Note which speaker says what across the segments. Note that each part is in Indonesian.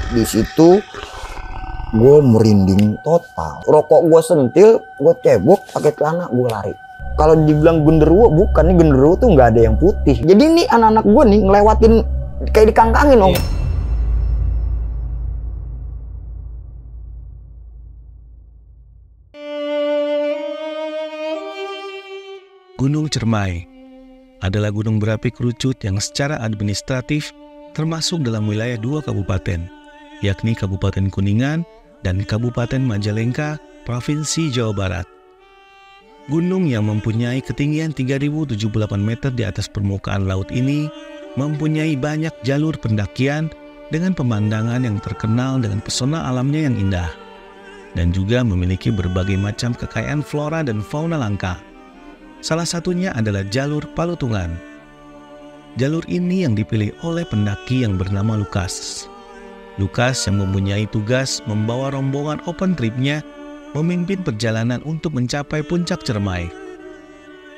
Speaker 1: Di situ gue merinding total. Rokok gue sentil, gue cebok, pakai celana, gue lari. Kalau dibilang genderuwo, bukan. Nih genderuwo tuh nggak ada yang putih. Jadi nih anak-anak gue nih ngelewatin kayak dikangkangin om.
Speaker 2: Gunung Cermai adalah gunung berapi kerucut yang secara administratif termasuk dalam wilayah 2 kabupaten, yakni Kabupaten Kuningan dan Kabupaten Majalengka, Provinsi Jawa Barat. Gunung yang mempunyai ketinggian 3.078 meter di atas permukaan laut ini mempunyai banyak jalur pendakian dengan pemandangan yang terkenal dengan pesona alamnya yang indah, dan juga memiliki berbagai macam kekayaan flora dan fauna langka. Salah satunya adalah jalur Palutungan. Jalur ini yang dipilih oleh pendaki yang bernama Lukas. Lukas yang mempunyai tugas membawa rombongan open trip-nya memimpin perjalanan untuk mencapai puncak Cermai.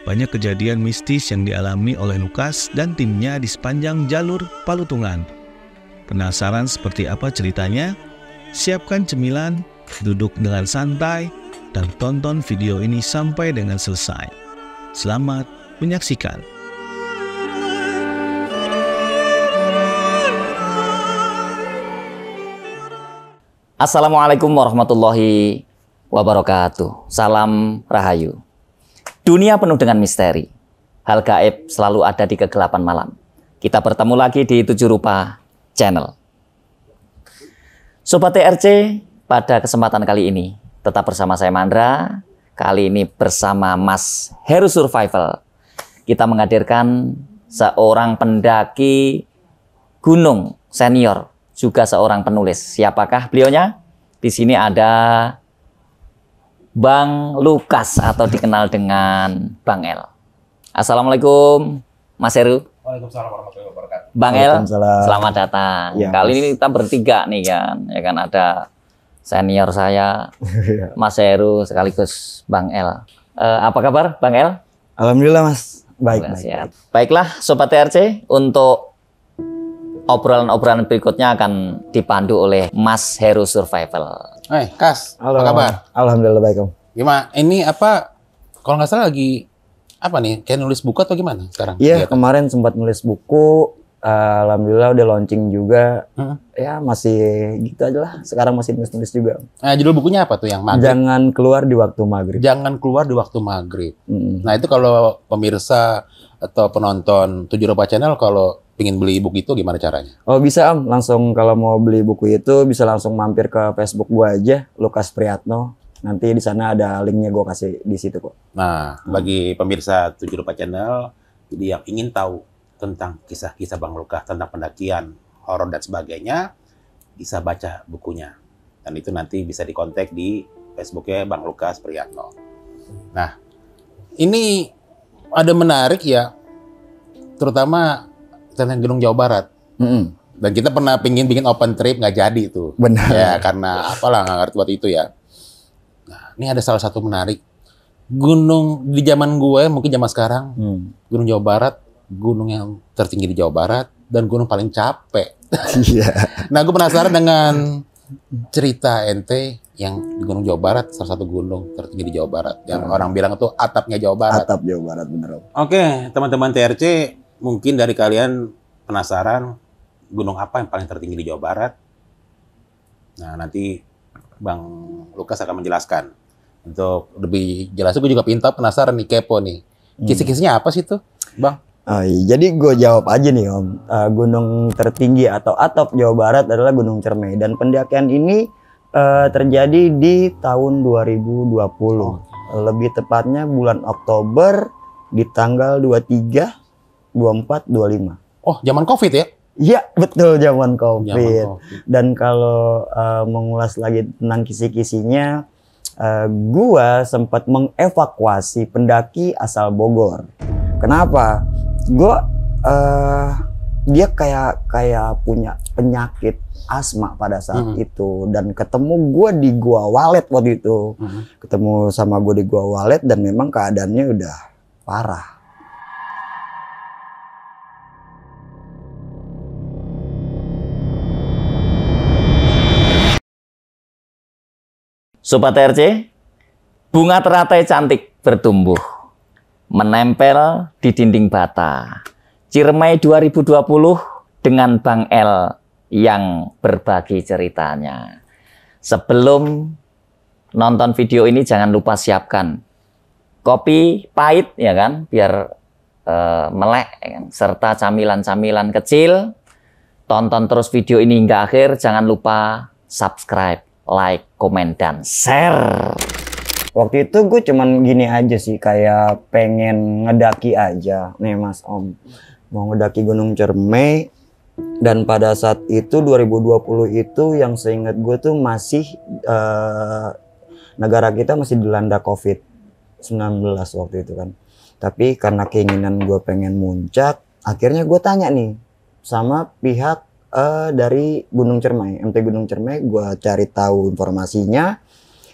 Speaker 2: Banyak kejadian mistis yang dialami oleh Lukas dan timnya di sepanjang jalur Palutungan. Penasaran seperti apa ceritanya? Siapkan cemilan, duduk dengan santai, dan tonton video ini sampai dengan selesai. Selamat menyaksikan.
Speaker 3: Assalamualaikum warahmatullahi wabarakatuh. Salam Rahayu. Dunia penuh dengan misteri. Hal gaib selalu ada di kegelapan malam. Kita bertemu lagi di 7 Rupa Channel. Sobat TRC, pada kesempatan kali ini tetap bersama saya Mandra. Kali ini bersama Mas Heru Survival. Kita menghadirkan seorang pendaki gunung senior, juga seorang penulis. Siapakah beliaunya? Di sini ada Bang Lukas atau dikenal dengan Bang El. Assalamualaikum Mas Heru.
Speaker 4: Waalaikumsalam warahmatullahi wabarakatuh.
Speaker 3: Bang El, selamat datang.
Speaker 1: Ya,
Speaker 3: Kali
Speaker 1: Mas.
Speaker 3: ini kita bertiga nih kan. Ya kan ada senior saya, Mas Heru, sekaligus Bang El. Apa kabar Bang El?
Speaker 1: Alhamdulillah Mas, baik.
Speaker 3: Sehat. Baiklah Sobat TRC, untuk obrolan-obrolan berikutnya akan dipandu oleh Mas Heru Survival.
Speaker 4: Kas,
Speaker 1: Halo.
Speaker 4: apa kabar?
Speaker 1: Alhamdulillah baik om.
Speaker 4: Gimana? Ini apa, kalau nggak salah lagi, apa nih, kayak nulis buku atau gimana sekarang?
Speaker 1: Iya kemarin sempat nulis buku. Alhamdulillah udah launching juga. Ya masih gitu aja lah. Sekarang masih nulis juga.
Speaker 4: Nah, judul bukunya apa tuh yang maghrib?
Speaker 1: Jangan keluar di waktu maghrib.
Speaker 4: Jangan keluar di waktu maghrib. Nah itu kalau pemirsa atau penonton 7 Rupa Channel kalau pengen beli buku itu gimana caranya?
Speaker 1: Oh bisa om, langsung kalau mau beli buku itu bisa langsung mampir ke Facebook gua aja, Lukas Priyatno. Nanti di sana ada linknya gua kasih di situ kok.
Speaker 4: Nah, bagi pemirsa 7 Rupa Channel, jadi yang ingin tahu tentang kisah-kisah Bang Lukas, tentang pendakian, horor dan sebagainya, bisa baca bukunya. Dan itu nanti bisa dikontak di Facebooknya Bang Lukas Priyatno. Nah, ini ada menarik ya, terutama tentang Gunung Jawa Barat. Dan kita pernah pingin bikin open trip, nggak jadi itu.
Speaker 1: Benar.
Speaker 4: Ya, karena apalah, nggak ngerti waktu itu ya. Nah, ini ada salah satu menarik. Gunung di zaman gue, mungkin zaman sekarang, Gunung Jawa Barat, gunung yang tertinggi di Jawa Barat, dan gunung paling capek.
Speaker 1: Iya.
Speaker 4: Nah, gue penasaran dengan cerita ente yang di Gunung Jawa Barat, salah satu gunung tertinggi di Jawa Barat. Yang orang bilang itu atapnya Jawa Barat.
Speaker 1: Atap Jawa Barat bener om.
Speaker 4: Oke, teman-teman TRC, mungkin dari kalian penasaran gunung apa yang paling tertinggi di Jawa Barat? Nah, nanti Bang Lukas akan menjelaskan. Untuk lebih jelas, gue juga penasaran nih, kepo nih. Kisi-kisinya apa sih tuh, Bang?
Speaker 1: Oh, iya. Jadi gue jawab aja nih om. Gunung tertinggi atau atap Jawa Barat adalah Gunung Cermai. Dan pendakian ini terjadi di tahun 2020. Lebih tepatnya bulan Oktober di tanggal 23, 24, 25.
Speaker 4: Oh, zaman COVID ya?
Speaker 1: Iya, betul zaman COVID.
Speaker 4: Zaman COVID.
Speaker 1: Dan kalau mengulas lagi tentang kisi-kisinya, gua sempat mengevakuasi pendaki asal Bogor. Kenapa? Dia kayak punya penyakit asma pada saat itu, dan ketemu gua di Gua Walet waktu itu. Ketemu sama gua di Gua Walet dan memang keadaannya udah parah.
Speaker 3: Sobat RC, bunga teratai cantik bertumbuh, menempel di dinding bata. Ciremai 2020 dengan Bang L yang berbagi ceritanya. Sebelum nonton video ini jangan lupa siapkan kopi pahit ya kan, biar melek ya kan? Serta camilan-camilan kecil. Tonton terus video ini hingga akhir, jangan lupa subscribe, like, komen, dan share.
Speaker 1: Waktu itu gue cuman gini aja sih, kayak pengen ngedaki aja nih Mas Om, mau ngedaki Gunung Ciremai. Dan pada saat itu 2020 itu yang seingat gue tuh masih negara kita masih dilanda COVID-19 waktu itu kan. Tapi karena keinginan gue pengen muncak, akhirnya gue tanya nih sama pihak dari Gunung Ciremai, MT Gunung Ciremai. Gue cari tahu informasinya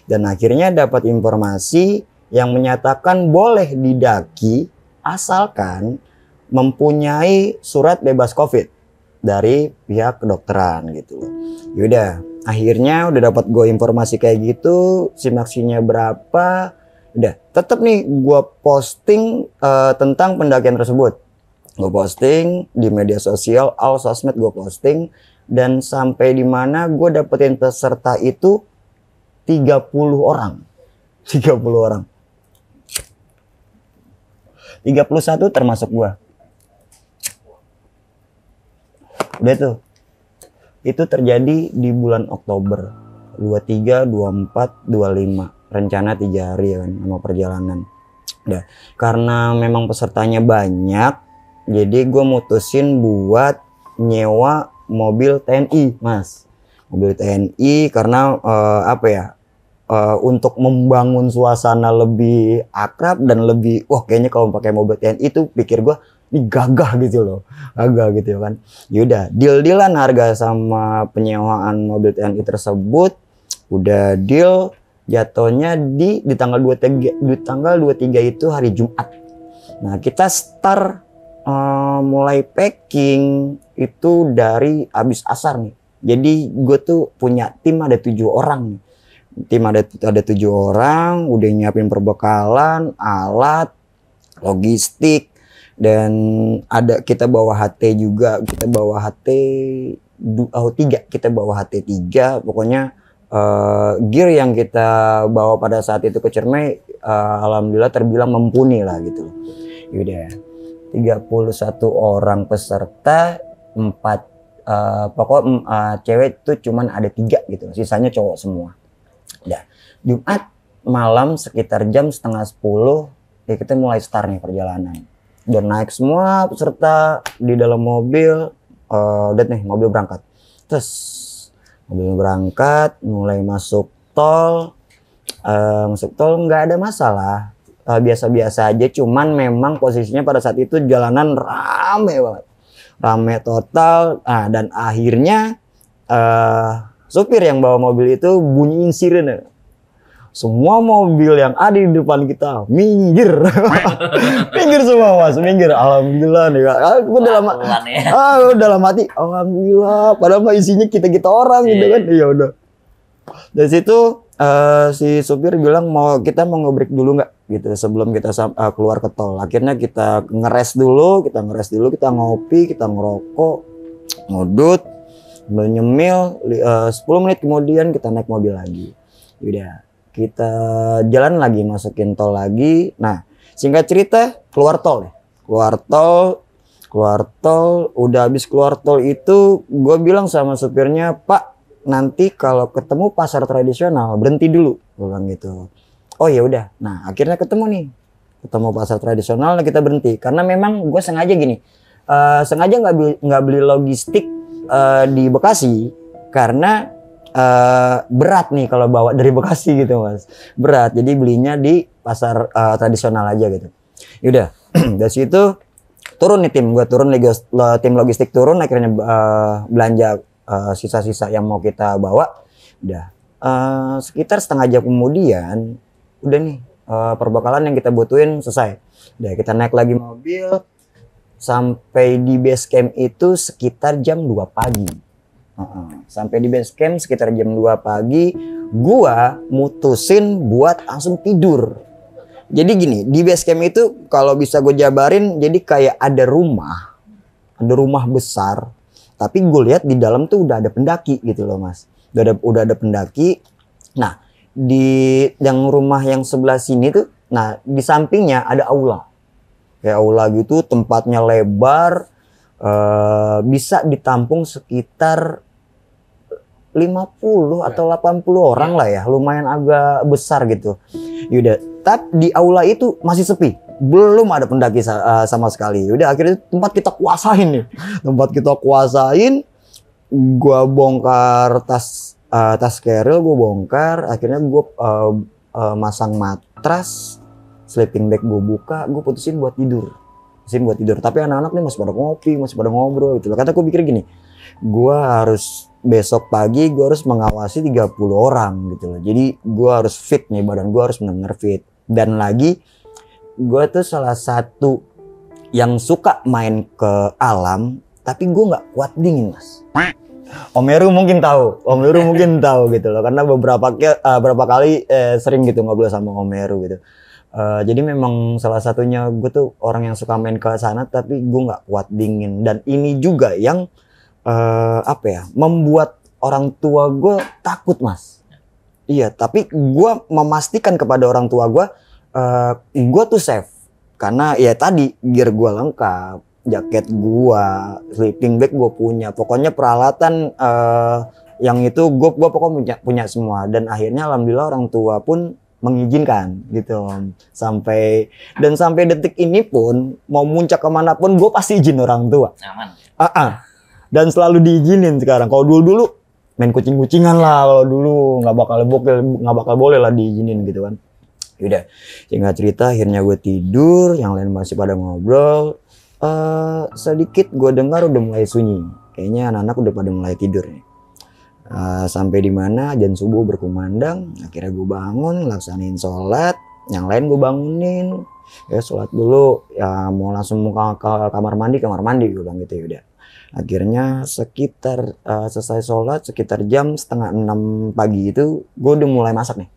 Speaker 1: dan akhirnya dapat informasi yang menyatakan boleh didaki asalkan mempunyai surat bebas COVID dari pihak kedokteran gitu loh. Yaudah, akhirnya udah dapat gue informasi kayak gitu, simaksinya berapa. Udah, tetap nih gue posting tentang pendakian tersebut. Gue posting di media sosial, all sosmed gue posting. Dan sampai di mana gue dapetin peserta itu 30 orang. 30 orang. 31 termasuk gue. Udah tuh. Itu terjadi di bulan Oktober. 23, 24, 25. Rencana 3 hari ya kan, sama perjalanan. Udah. Karena memang pesertanya banyak, jadi gue mutusin buat nyewa mobil TNI, Mas. Mobil TNI karena apa ya? Untuk membangun suasana lebih akrab dan lebih, wah kayaknya kalau pakai mobil TNI itu pikir gue ini gagah gitu loh, gagah gitu kan. Yaudah, deal-dealan harga sama penyewaan mobil TNI tersebut, udah deal. Jatuhnya di tanggal 23, di tanggal 23 itu hari Jumat. Nah, kita start mulai packing itu dari habis asar nih. Jadi gue tuh punya tim ada 7 orang nih. Tim ada 7 orang, udah nyiapin perbekalan, alat, logistik, dan ada kita bawa HT juga. Kita bawa HT 3, kita bawa HT 3, pokoknya gear yang kita bawa pada saat itu ke Ciremai alhamdulillah terbilang mumpuni lah gitu. Yaudah, 31 orang peserta, 4 cewek itu cuman ada 3 gitu, sisanya cowok semua. Udah, Jumat malam sekitar jam setengah 10 ya kita mulai start nih perjalanan. Udah naik semua peserta di dalam mobil, udah nih mobil berangkat. Terus mobil berangkat, mulai masuk tol. Masuk tol nggak ada masalah, biasa-biasa aja. Cuman memang posisinya pada saat itu jalanan rame banget, rame total. Nah, dan akhirnya supir yang bawa mobil itu bunyiin sirene. Semua mobil yang ada di depan kita minggir. Minggir semua Mas, minggir. Alhamdulillah nih. Aku udah lama mati. Alhamdulillah. Padahal mah isinya kita orang gitu kan. Ya udah. Dari situ si supir bilang kita mau nge-break dulu nggak gitu sebelum kita keluar ke tol. Akhirnya kita ngeres dulu, kita ngopi, kita ngerokok, ngudut, nyemil. 10 menit kemudian kita naik mobil lagi. Udah. Kita jalan lagi, masukin tol lagi. Nah, singkat cerita keluar tol. Udah habis keluar tol itu gue bilang sama supirnya, Pak, nanti kalau ketemu pasar tradisional berhenti dulu, gue bilang gitu. Oh ya udah. Nah, akhirnya ketemu pasar tradisional, kita berhenti karena memang gue sengaja gini, sengaja nggak beli logistik di Bekasi karena berat nih kalau bawa dari Bekasi gitu Mas, berat. Jadi belinya di pasar tradisional aja gitu. Yaudah, dari situ turun nih tim logistik turun, akhirnya belanja sisa-sisa yang mau kita bawa. Udah sekitar setengah jam kemudian udah nih perbekalan yang kita butuhin selesai. Udah kita naik lagi mobil sampai di base camp itu sekitar jam 2 pagi. Sampai di base camp sekitar jam 2 pagi, gua mutusin buat langsung tidur. Jadi gini, di base camp itu kalau bisa gue jabarin, jadi kayak ada rumah besar, tapi gue lihat di dalam tuh udah ada pendaki gitu loh mas, udah ada pendaki. Nah di yang rumah yang sebelah sini tuh, nah di sampingnya ada aula, kayak aula gitu, tempatnya lebar, bisa ditampung sekitar 50 atau 80 orang lah ya, lumayan agak besar gitu. Yaudah, tapi di aula itu masih sepi, belum ada pendaki sama sekali. Udah akhirnya tempat kita kuasain nih, gua bongkar tas keril, gua bongkar, akhirnya gua masang matras, sleeping bag gua buka, gua putusin buat tidur. Tapi anak-anak nih masih pada ngopi, masih pada ngobrol gitu loh. Kata gua pikir gini, gua harus besok pagi gue harus mengawasi 30 orang gitu loh. Jadi gue harus fit nih, badan gue harus benar-benar fit. Dan lagi gue tuh salah satu yang suka main ke alam, tapi gue nggak kuat dingin mas. Om Heru mungkin tahu gitu loh, karena beberapa kali sering gitu ngobrol sama Om Heru gitu. Jadi memang salah satunya gue tuh orang yang suka main ke sana, tapi gue nggak kuat dingin. Dan ini juga yang membuat orang tua gue takut mas. Iya, tapi gue memastikan kepada orang tua gue tuh safe, karena ya tadi gear gue lengkap, jaket gue, sleeping bag gue punya, pokoknya peralatan yang itu gue pokoknya punya semua. Dan akhirnya alhamdulillah orang tua pun mengizinkan gitu. Sampai detik ini pun mau muncak kemanapun gue pasti izin orang tua. Aman. Dan selalu diizinin sekarang. Kalau dulu main kucing-kucingan lah, kalau dulu nggak bakal boleh lah diizinin gitu kan. Yaudah, singkat cerita akhirnya gue tidur, yang lain masih pada ngobrol. Sedikit gue dengar udah mulai sunyi, kayaknya anak-anak udah pada mulai tidur nih. Sampai di mana azan subuh berkumandang, akhirnya gue bangun, laksanain sholat, yang lain gue bangunin. Ya sholat dulu, ya mau langsung ke kamar mandi gue bilang gitu. Yaudah, akhirnya sekitar selesai sholat sekitar jam 5:30 pagi itu gue udah mulai masak nih.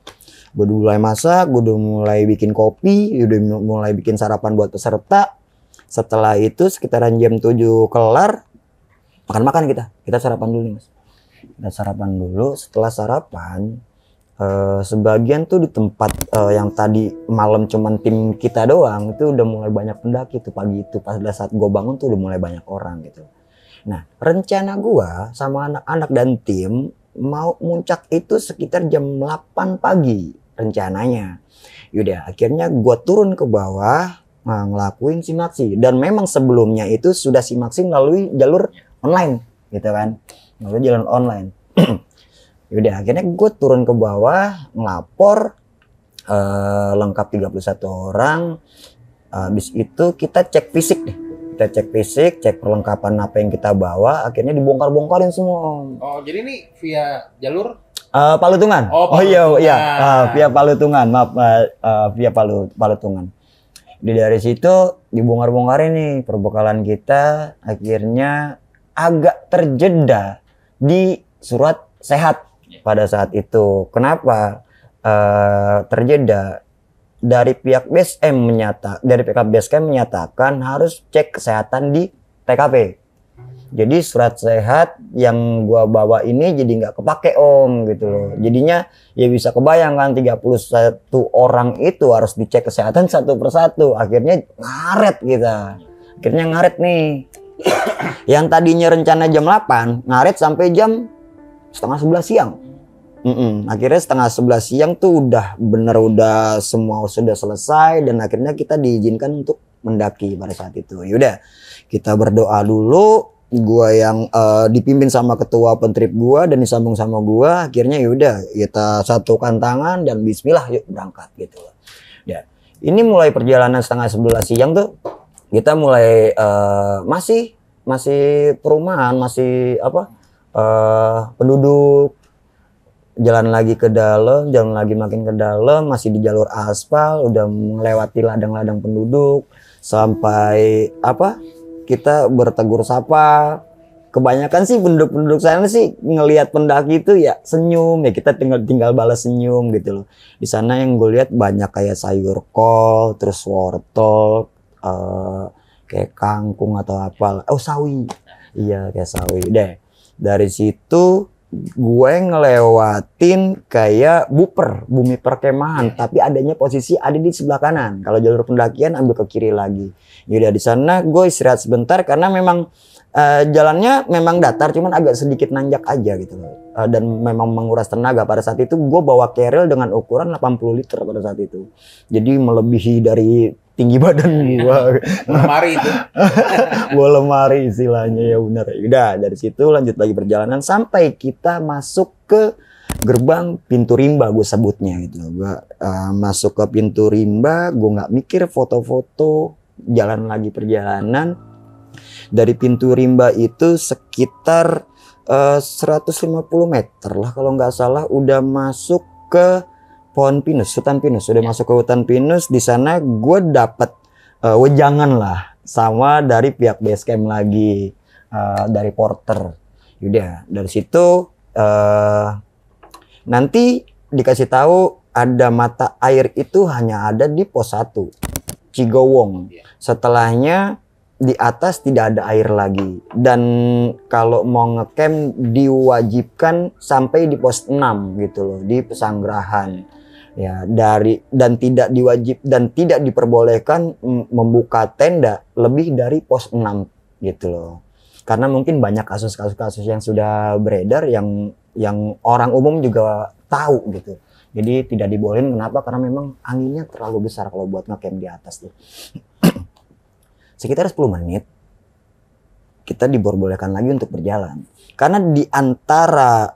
Speaker 1: Gue udah mulai bikin kopi, udah mulai bikin sarapan buat peserta. Setelah itu sekitaran jam 7 kelar, makan kita sarapan dulu nih mas. Kita sarapan dulu. Setelah sarapan, sebagian tuh di tempat yang tadi malam cuman tim kita doang, itu udah mulai banyak pendaki tuh pagi itu. Pada saat gue bangun tuh udah mulai banyak orang gitu. Nah rencana gua sama anak-anak dan tim mau muncak itu sekitar jam 8 pagi rencananya. Yaudah akhirnya gua turun ke bawah ngelakuin simaksi. Dan memang sebelumnya itu sudah simaksi melalui jalur online gitu kan, melalui jalan online. Yaudah akhirnya gue turun ke bawah ngelapor, lengkap 31 orang. Habis itu kita cek fisik nih. Cek perlengkapan apa yang kita bawa, akhirnya dibongkar-bongkarin semua.
Speaker 4: Oh, jadi ini via jalur
Speaker 1: Palutungan. Oh iya, via Palutungan. Maaf, via Palutungan. Dari situ dibongkar-bongkarin nih perbekalan kita, akhirnya agak terjeda di surat sehat pada saat itu. Kenapa terjeda? Dari pihak base camp menyatakan harus cek kesehatan di TKP. Jadi surat sehat yang gua bawa ini jadi nggak kepake om gitu loh. Jadinya ya bisa kebayangkan 31 orang itu harus dicek kesehatan satu persatu. Akhirnya ngaret nih. Yang tadinya rencana jam 8 ngaret sampai jam setengah 11 siang. Akhirnya setengah 11 siang tuh udah semua sudah selesai, dan akhirnya kita diizinkan untuk mendaki pada saat itu. Yaudah kita berdoa dulu, gua yang dipimpin sama ketua pentrip gua dan disambung sama gua. Akhirnya yaudah kita satukan tangan dan bismillah yuk berangkat gitu. Ya ini mulai perjalanan setengah 11 siang tuh kita mulai masih perumahan, masih penduduk. Jalan lagi makin ke dalam, masih di jalur aspal, udah melewati ladang-ladang penduduk, sampai kita bertegur sapa, kebanyakan sih penduduk sana sih ngelihat pendaki itu ya senyum, ya kita tinggal balas senyum gitu loh. Di sana yang gue lihat banyak kayak sayur kol, terus wortel, kayak kangkung atau apa, sawi, iya kayak sawi deh. Dari situ gue ngelewatin kayak buper, bumi perkemahan, tapi adanya posisi ada di sebelah kanan. Kalau jalur pendakian ambil ke kiri lagi. Yaudah di sana gue istirahat sebentar karena memang jalannya memang datar, cuman agak sedikit nanjak aja gitu loh. Dan memang menguras tenaga. Pada saat itu gue bawa keril dengan ukuran 80 liter pada saat itu. Jadi melebihi dari tinggi badan gue.
Speaker 4: Lemari itu.
Speaker 1: Bawa lemari istilahnya, ya benar. Udah dari situ lanjut lagi perjalanan sampai kita masuk ke gerbang pintu rimba, gue sebutnya gitu loh. Gue masuk ke pintu rimba, gue nggak mikir foto-foto, jalan lagi perjalanan. Dari pintu rimba itu sekitar 150 meter lah kalau nggak salah, udah masuk ke pohon pinus, hutan pinus. Udah masuk ke hutan pinus. Di sana gue dapat wejangan lah sama dari pihak base camp lagi, dari porter. Udah dari situ nanti dikasih tahu ada mata air itu hanya ada di pos 1 Cigowong. Setelahnya di atas tidak ada air lagi, dan kalau mau ngecamp diwajibkan sampai di pos 6 gitu loh, di Pesanggerahan ya. Dan tidak diperbolehkan membuka tenda lebih dari pos 6 gitu loh, karena mungkin banyak kasus-kasus yang sudah beredar yang orang umum juga tahu gitu. Jadi tidak dibolehin. Kenapa? Karena memang anginnya terlalu besar kalau buat ngecamp di atas tuh. Sekitar 10 menit kita diperbolehkan lagi untuk berjalan. Karena di antara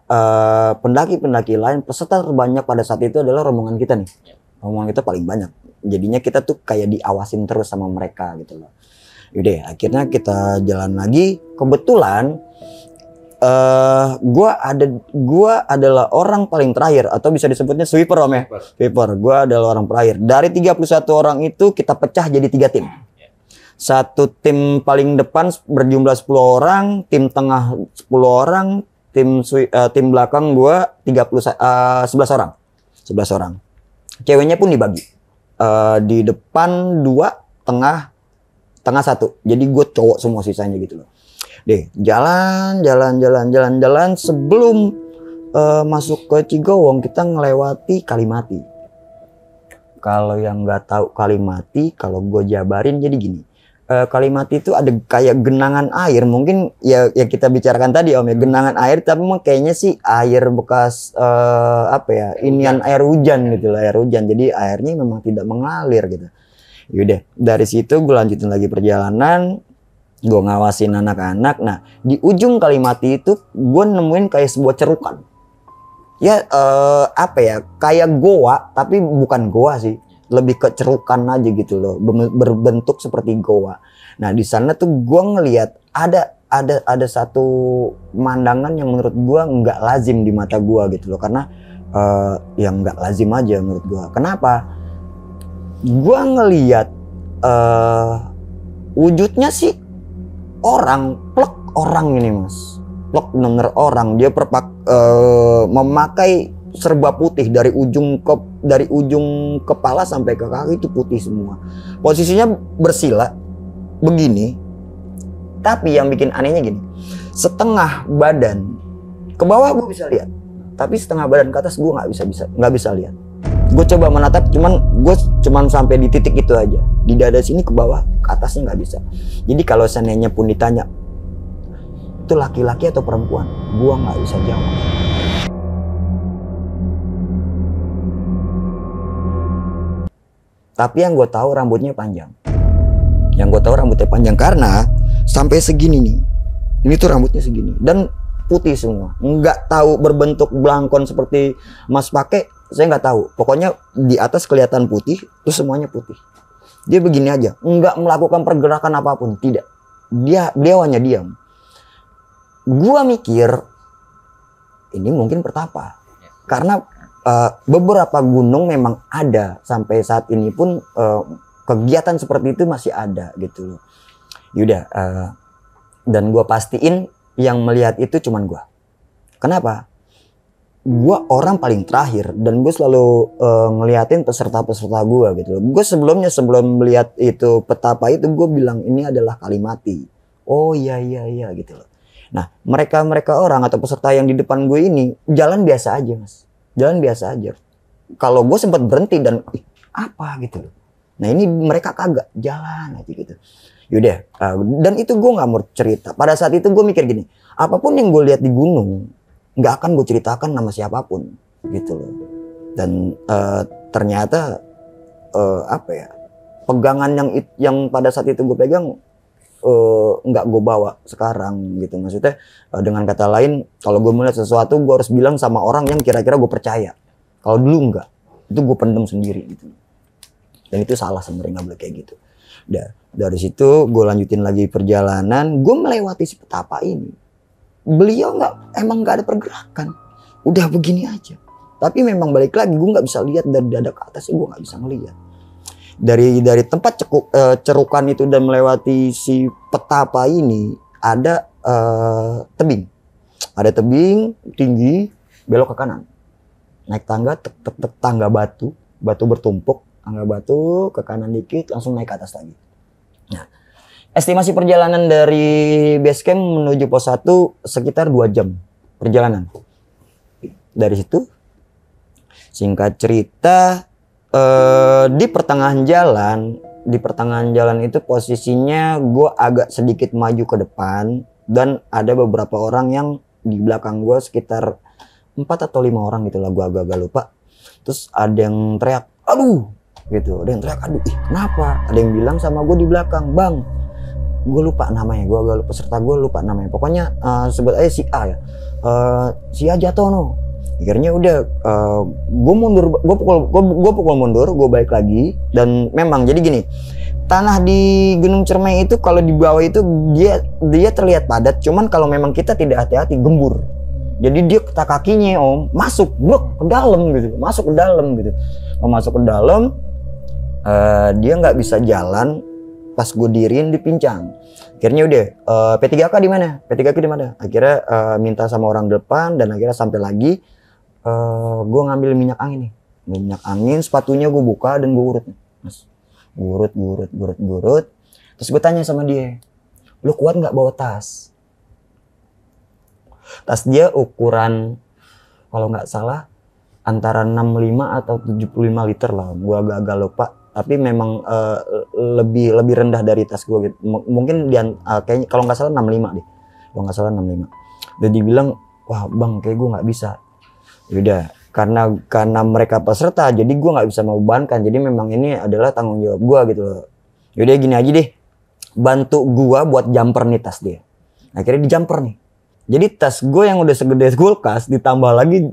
Speaker 1: pendaki-pendaki lain, peserta terbanyak pada saat itu adalah rombongan kita nih. Rombongan kita paling banyak. Jadinya kita tuh kayak diawasin terus sama mereka gitu loh. Yaudah, akhirnya kita jalan lagi. Kebetulan gua adalah orang paling terakhir, atau bisa disebutnya sweeper om ya. Sweeper. Gua adalah orang terakhir. Dari 31 orang itu kita pecah jadi 3 tim. Satu tim paling depan berjumlah 10 orang, tim tengah 10 orang, tim belakang gua 11 orang. 11 orang. Ceweknya pun dibagi. Di depan 2, tengah 1. Jadi gue cowok semua sisanya gitu loh. Deh, jalan sebelum masuk ke Cigowong kita ngelewati Kalimati. Kalau yang nggak tahu Kalimati, kalau gue jabarin jadi gini. Kalimati itu ada kayak genangan air, mungkin ya kita bicarakan tadi om ya, genangan air, tapi memang kayaknya sih air bekas inian air hujan gitu lah, air hujan. Jadi airnya memang tidak mengalir gitu. Yaudah dari situ gue lanjutin lagi perjalanan, gue ngawasin anak-anak. Nah di ujung Kalimati itu gue nemuin kayak sebuah cerukan. Ya kayak goa, tapi bukan goa sih. Lebih ke cerukan aja gitu loh, berbentuk seperti goa. Nah di sana tuh gue ngelihat ada satu pemandangan yang menurut gue nggak lazim di mata gue gitu loh, karena yang nggak lazim aja menurut gue. Kenapa? Gue ngelihat wujudnya sih plek orang ini mas, plek bener orang. Dia memakai serba putih dari ujung kepala sampai ke kaki itu putih semua. Posisinya bersila begini, tapi yang bikin anehnya gini, setengah badan ke bawah gue bisa lihat, tapi setengah badan ke atas gue nggak bisa lihat. Gue coba menatap, gue cuman sampai di titik itu aja, di dada sini ke bawah, ke atasnya nggak bisa. Jadi kalau seandainya pun ditanya itu laki-laki atau perempuan, gue nggak bisa jawab. Tapi yang gue tahu rambutnya panjang. Karena sampai segini nih. Ini tuh rambutnya segini dan putih semua. Nggak tahu berbentuk belangkon seperti Mas pakai, saya nggak tahu. Pokoknya di atas kelihatan putih, terus semuanya putih. Dia begini aja, nggak melakukan pergerakan apapun, tidak. Dia hanya diam. Gua mikir ini mungkin pertapa. Karena beberapa gunung memang ada sampai saat ini pun kegiatan seperti itu masih ada gitu loh. Yaudah, dan gue pastiin yang melihat itu cuman gue. Kenapa? Gue orang paling terakhir dan gue selalu ngeliatin peserta-peserta gue gitu loh. Gue sebelum melihat itu petapa itu gue bilang ini adalah kali mati. Oh iya gitu loh. Nah mereka orang atau peserta yang di depan gue ini jalan biasa aja mas. Jalan biasa aja. Kalau gue sempat berhenti dan apa gitu loh. Nah ini mereka kagak jalan aja gitu. Yaudah dan itu gue nggak mau cerita. Pada saat itu gue mikir gini, apapun yang gue lihat di gunung nggak akan gue ceritakan nama siapapun gitu loh. Dan ternyata apa ya, pegangan yang pada saat itu gue pegang nggak gue bawa sekarang gitu. Maksudnya dengan kata lain, kalau gue melihat sesuatu gue harus bilang sama orang yang kira-kira gue percaya. Kalau dulu enggak, itu gue pendem sendiri gitu. Dan itu salah sebenarnya, nggak boleh kayak gitu. Dari situ gue lanjutin lagi perjalanan, gue melewati si petapa ini. Beliau emang nggak ada pergerakan, udah begini aja. Tapi memang balik lagi gue nggak bisa lihat dari dada ke atas, gue nggak bisa ngelihat. Dari tempat cerukan itu dan melewati si petapa ini ada tebing, tinggi, belok ke kanan, naik tangga, tangga batu bertumpuk, tangga batu ke kanan dikit, langsung naik ke atas lagi. Nah, estimasi perjalanan dari base camp menuju pos 1 sekitar 2 jam perjalanan. Dari situ, singkat cerita, di pertengahan jalan itu posisinya gue agak sedikit maju ke depan dan ada beberapa orang yang di belakang gue, sekitar 4 atau 5 orang gitu lah, gue agak lupa. Terus ada yang teriak, aduh gitu, ada yang teriak, aduh kenapa? Ada yang bilang sama gue di belakang, bang, gue lupa namanya, gue agak lupa, peserta gue lupa namanya, pokoknya sebut aja si A ya, si A jatuh no. Akhirnya udah gue pukul mundur, gue balik lagi. Dan memang jadi gini, tanah di Gunung Cermai itu kalau di bawah itu dia terlihat padat, cuman kalau memang kita tidak hati-hati gembur. Jadi dia kakinya masuk ke dalam gitu, masuk ke dalam, dia nggak bisa jalan. Pas gue diriin dipincang. Akhirnya udah P3K di mana? Akhirnya minta sama orang depan dan akhirnya sampai lagi. Gue ngambil minyak angin nih. Sepatunya gue buka dan gue urut, mas. Urut. Terus gue tanya sama dia, lu kuat nggak bawa tas? Tas dia ukuran kalau nggak salah antara 65 atau 75 liter lah. Gue agak lupa. Tapi memang lebih rendah dari tas gue gitu. Mungkin kayaknya kalau nggak salah 65 deh. Dan dibilang, wah bang, kayak gue nggak bisa. Yaudah, karena mereka peserta, jadi gue nggak bisa membebankan. Jadi memang ini adalah tanggung jawab gue gitu loh. Yaudah gini aja deh, bantu gue buat jumper nih tas dia. Akhirnya di jumper nih. Jadi tas gue yang udah segede kulkas ditambah lagi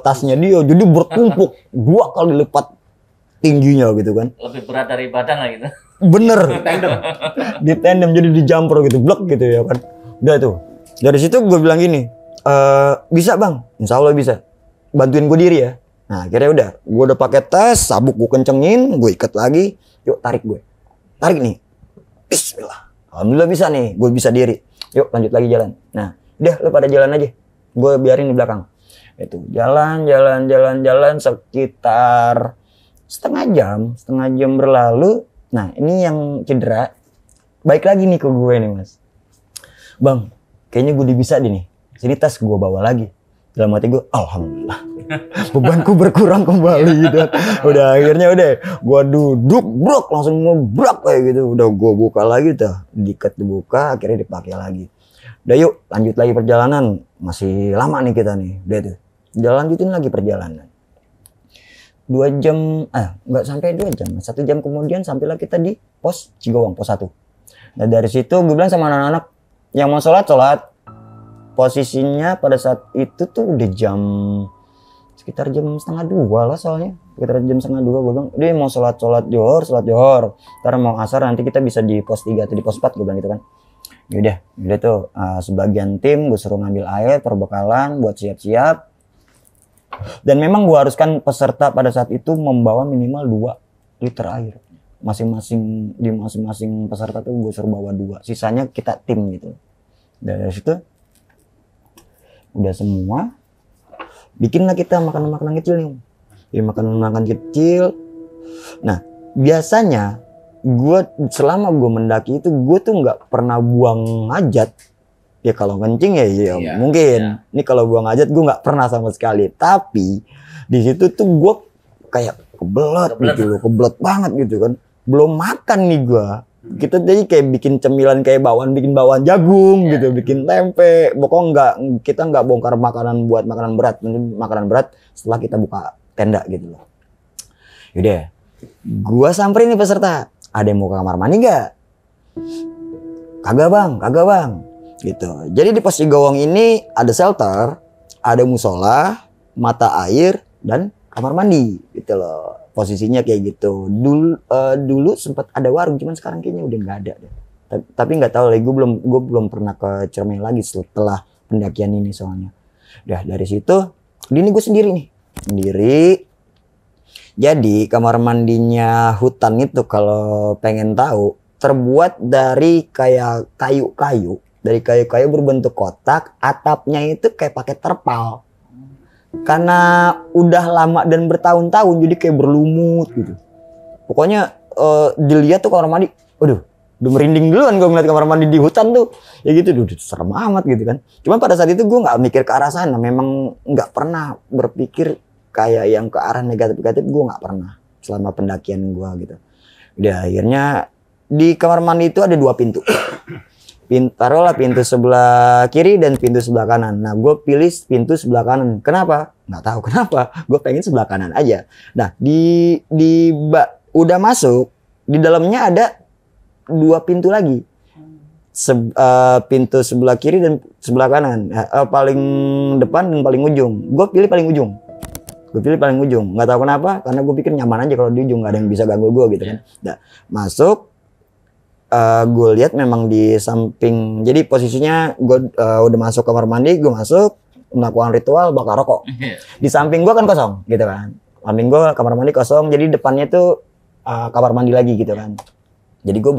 Speaker 1: tasnya dia, jadi bertumpuk 2 kali lipat tingginya gitu kan.
Speaker 3: Lebih berat dari badan lah gitu.
Speaker 1: Bener. Di tandem jadi di jumper gitu, blok gitu ya kan. Udah tuh. Dari situ gue bilang gini, bisa bang, insya Allah bisa. Bantuin gue diri ya. Nah akhirnya gue udah pakai tas, sabuk gue kencengin, gue ikat lagi. Yuk tarik nih. Bismillah. Alhamdulillah bisa nih, gue bisa diri. Yuk lanjut lagi jalan. Nah udah lu pada jalan aja, gue biarin di belakang. Itu jalan sekitar setengah jam berlalu. Nah ini yang cedera baik lagi nih ke gue nih mas, bang kayaknya gue bisa nih, sini tas gue bawa lagi. Dalam hati gue, alhamdulillah bebanku berkurang kembali gitu. Udah akhirnya gue duduk langsung ngebrak kayak gitu. Udah gue buka lagi tuh, dibuka, akhirnya dipakai lagi. Udah yuk lanjut lagi perjalanan, masih lama nih kita nih. Udah tuh lanjutin lagi perjalanan. 2 jam, nggak sampai 2 jam, 1 jam kemudian sampailah kita di pos Cigowang, pos 1. Nah dari situ gue bilang sama anak-anak yang mau sholat. Posisinya pada saat itu tuh udah sekitar jam 1:30 lah, soalnya sekitar jam 1:30 gue bilang, dia mau sholat johor, ntar mau asar nanti kita bisa di pos 3 atau di pos 4, gue bilang gitu kan. Yaudah tuh sebagian tim gue suruh ngambil air, perbekalan buat siap-siap. Dan memang gue haruskan peserta pada saat itu membawa minimal 2 liter air. Masing-masing peserta tuh gue suruh bawa 2. Sisanya kita tim gitu. Dari situ Udah semua, bikinlah kita makanan-makanan kecil nih. Ya, makanan-makanan kecil. Nah, biasanya selama gue mendaki itu gue tuh nggak pernah buang hajat. Ya kalau kencing ya, mungkin. Ini kalau buang hajat gue nggak pernah sama sekali. Tapi di situ tuh gue kayak kebelet gitu loh, kebelet banget gitu kan. Belum makan nih gue. Kita jadi kayak bikin cemilan kayak bikin bawang jagung gitu, bikin tempe. Pokoknya kita nggak bongkar makanan buat makanan berat. Nanti makanan berat setelah kita buka tenda gitu loh. Yaudah, gue samperin nih peserta. Ada yang mau ke kamar mandi nggak? Kagak bang. Gitu. Jadi di pos Cigowong ini ada shelter, ada musola, mata air, dan kamar mandi gitu loh. Posisinya kayak gitu. Dulu sempat ada warung, cuman sekarang kayaknya udah nggak ada deh. Tapi nggak tahu lagi, gue belum pernah ke Ciremai lagi setelah pendakian ini soalnya. Udah dari situ, ini gue sendiri nih, Jadi kamar mandinya hutan itu kalau pengen tahu terbuat dari kayak kayu-kayu. Dari kayu-kayu berbentuk kotak, atapnya itu kayak pakai terpal. Karena udah lama dan bertahun-tahun jadi kayak berlumut gitu. Pokoknya dilihat tuh kamar mandi, udah merinding duluan gue ngeliat kamar mandi di hutan tuh. Ya gitu, serem amat gitu kan. Cuman pada saat itu gue nggak mikir ke arah sana, memang nggak pernah berpikir kayak yang ke arah negatif-negatif, gue nggak pernah selama pendakian gue gitu. Udah akhirnya di kamar mandi itu ada 2 pintu. Taruhlah pintu sebelah kiri dan pintu sebelah kanan. Nah, gue pilih pintu sebelah kanan. Kenapa? Nggak tahu kenapa. Gue pengen sebelah kanan aja. Nah, udah masuk, di dalamnya ada 2 pintu lagi. Pintu sebelah kiri dan sebelah kanan. Paling depan dan paling ujung. Gue pilih paling ujung. Nggak tahu kenapa. Karena gue pikir nyaman aja kalau di ujung. Nggak ada yang bisa ganggu gue gitu kan. Nah, masuk. Gue lihat memang di samping, jadi posisinya gue udah masuk kamar mandi, gue masuk melakukan ritual bakar rokok. Di samping gue kan kosong gitu kan, samping gue kamar mandi kosong, jadi depannya tuh kamar mandi lagi gitu kan. Jadi gue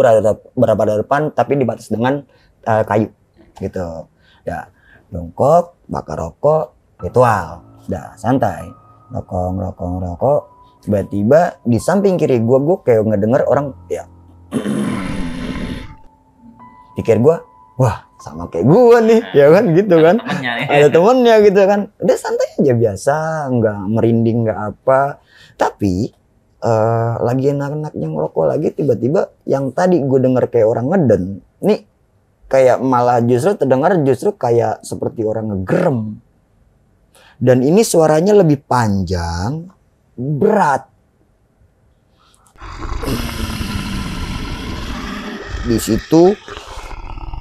Speaker 1: berada depan tapi dibatas dengan kayu gitu. Ya jongkok, bakar rokok, ritual, udah santai, rokok. Tiba-tiba di samping kiri gue kayak ngedenger orang ya. Pikir gue, wah sama kayak gue nih, ya kan gitu kan. Ada temennya gitu kan. Udah santai aja biasa, nggak merinding nggak apa. Tapi lagi enak-enaknya ngerokok lagi, tiba-tiba yang tadi gue denger kayak orang ngeden, nih kayak malah justru terdengar kayak seperti orang ngegerem. Dan ini suaranya lebih panjang, berat. Di situ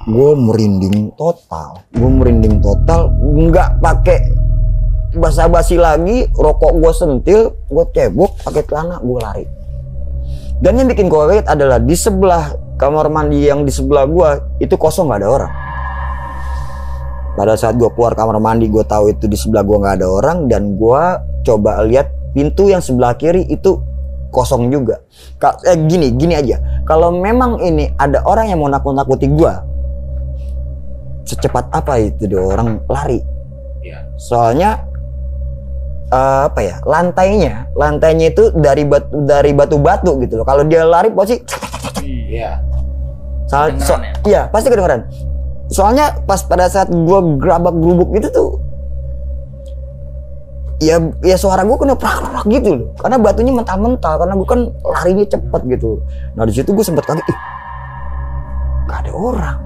Speaker 1: gue merinding total, nggak pakai basa-basi lagi, rokok gue sentil, gue cebok, pakai celana, gue lari. Dan yang bikin gue kaget adalah di sebelah kamar mandi yang di sebelah gue itu kosong, nggak ada orang. Pada saat gue keluar kamar mandi, gue tahu itu di sebelah gue nggak ada orang, dan gue coba lihat pintu yang sebelah kiri itu kosong juga. Gini aja, kalau memang ini ada orang yang mau nakut-nakuti gue, secepat apa itu dia orang lari? Soalnya lantainya itu dari batu-batu gitu loh. Kalau dia lari pasti pasti kedengeran. Soalnya pas pada saat gue gerabak gerubuk gitu tuh, ya suara gue kena prak gitu loh. Karena batunya mental-mental, karena gue kan larinya cepet gitu. Nah di situ gue sempet kaget, gak ada orang.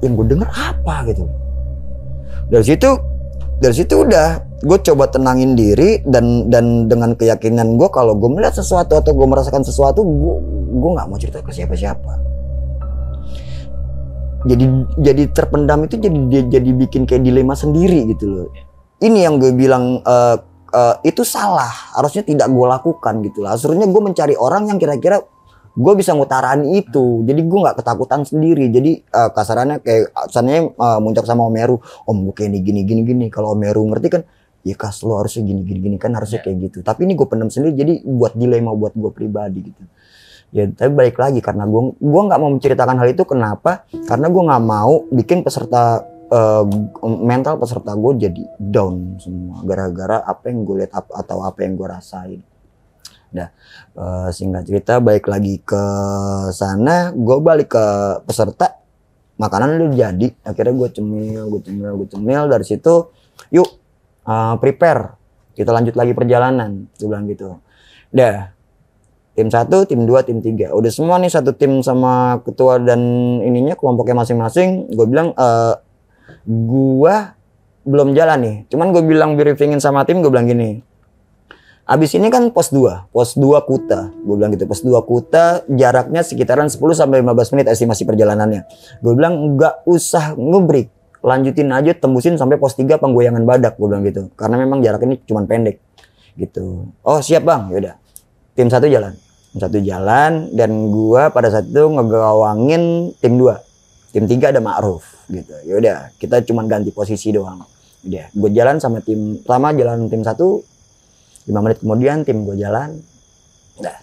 Speaker 1: Yang gue denger apa gitu. Dari situ udah gue coba tenangin diri, dan dengan keyakinan gue kalau gue melihat sesuatu atau gue merasakan sesuatu, gue nggak mau cerita ke siapa-siapa. Jadi terpendam itu jadi bikin kayak dilema sendiri gitu loh. Ini yang gue bilang itu salah, harusnya tidak gue lakukan gitu lah. Harusnya gue mencari orang yang kira-kira gue bisa ngutarain itu, jadi gue nggak ketakutan sendiri. Jadi kasarannya kayak asalnya muncak sama Om Heru, Om gue kayak gini. Kalau Om Heru ngerti kan, ya kas lo harusnya gini kan, harusnya kayak gitu. Tapi ini gue pendam sendiri, jadi buat dilema buat gue pribadi gitu. Ya tapi balik lagi, karena gue nggak mau menceritakan hal itu. Kenapa? Karena gue nggak mau bikin peserta mental peserta gue jadi down semua gara-gara apa yang gue lihat atau apa yang gue rasain. Nah, singkat cerita balik lagi ke sana, gue balik ke peserta, makanan udah jadi, akhirnya gue cemil dari situ, yuk prepare, kita lanjut lagi perjalanan, gue bilang gitu. Dah, tim 1, tim 2, tim 3, udah semua nih satu tim sama ketua dan ininya kelompoknya masing-masing. Gue bilang gue belum jalan nih, cuman gue bilang briefingin sama tim, gue bilang gini, abis ini kan pos 2 Kuta, gue bilang gitu, pos 2 Kuta jaraknya sekitaran 10-15 menit estimasi perjalanannya. Gue bilang nggak usah ngebreak, lanjutin aja, tembusin sampai pos 3 Panggoyangan Badak, gue bilang gitu, karena memang jarak ini cuma pendek gitu. Oh siap bang, yaudah. Tim 1 jalan, dan gue pada saat itu ngegawangin tim 2, tim 3 ada Ma'ruf gitu. Yaudah, kita cuma ganti posisi doang. Udah, gue jalan sama tim jalan tim 1. 5 menit kemudian tim gue jalan. Nah,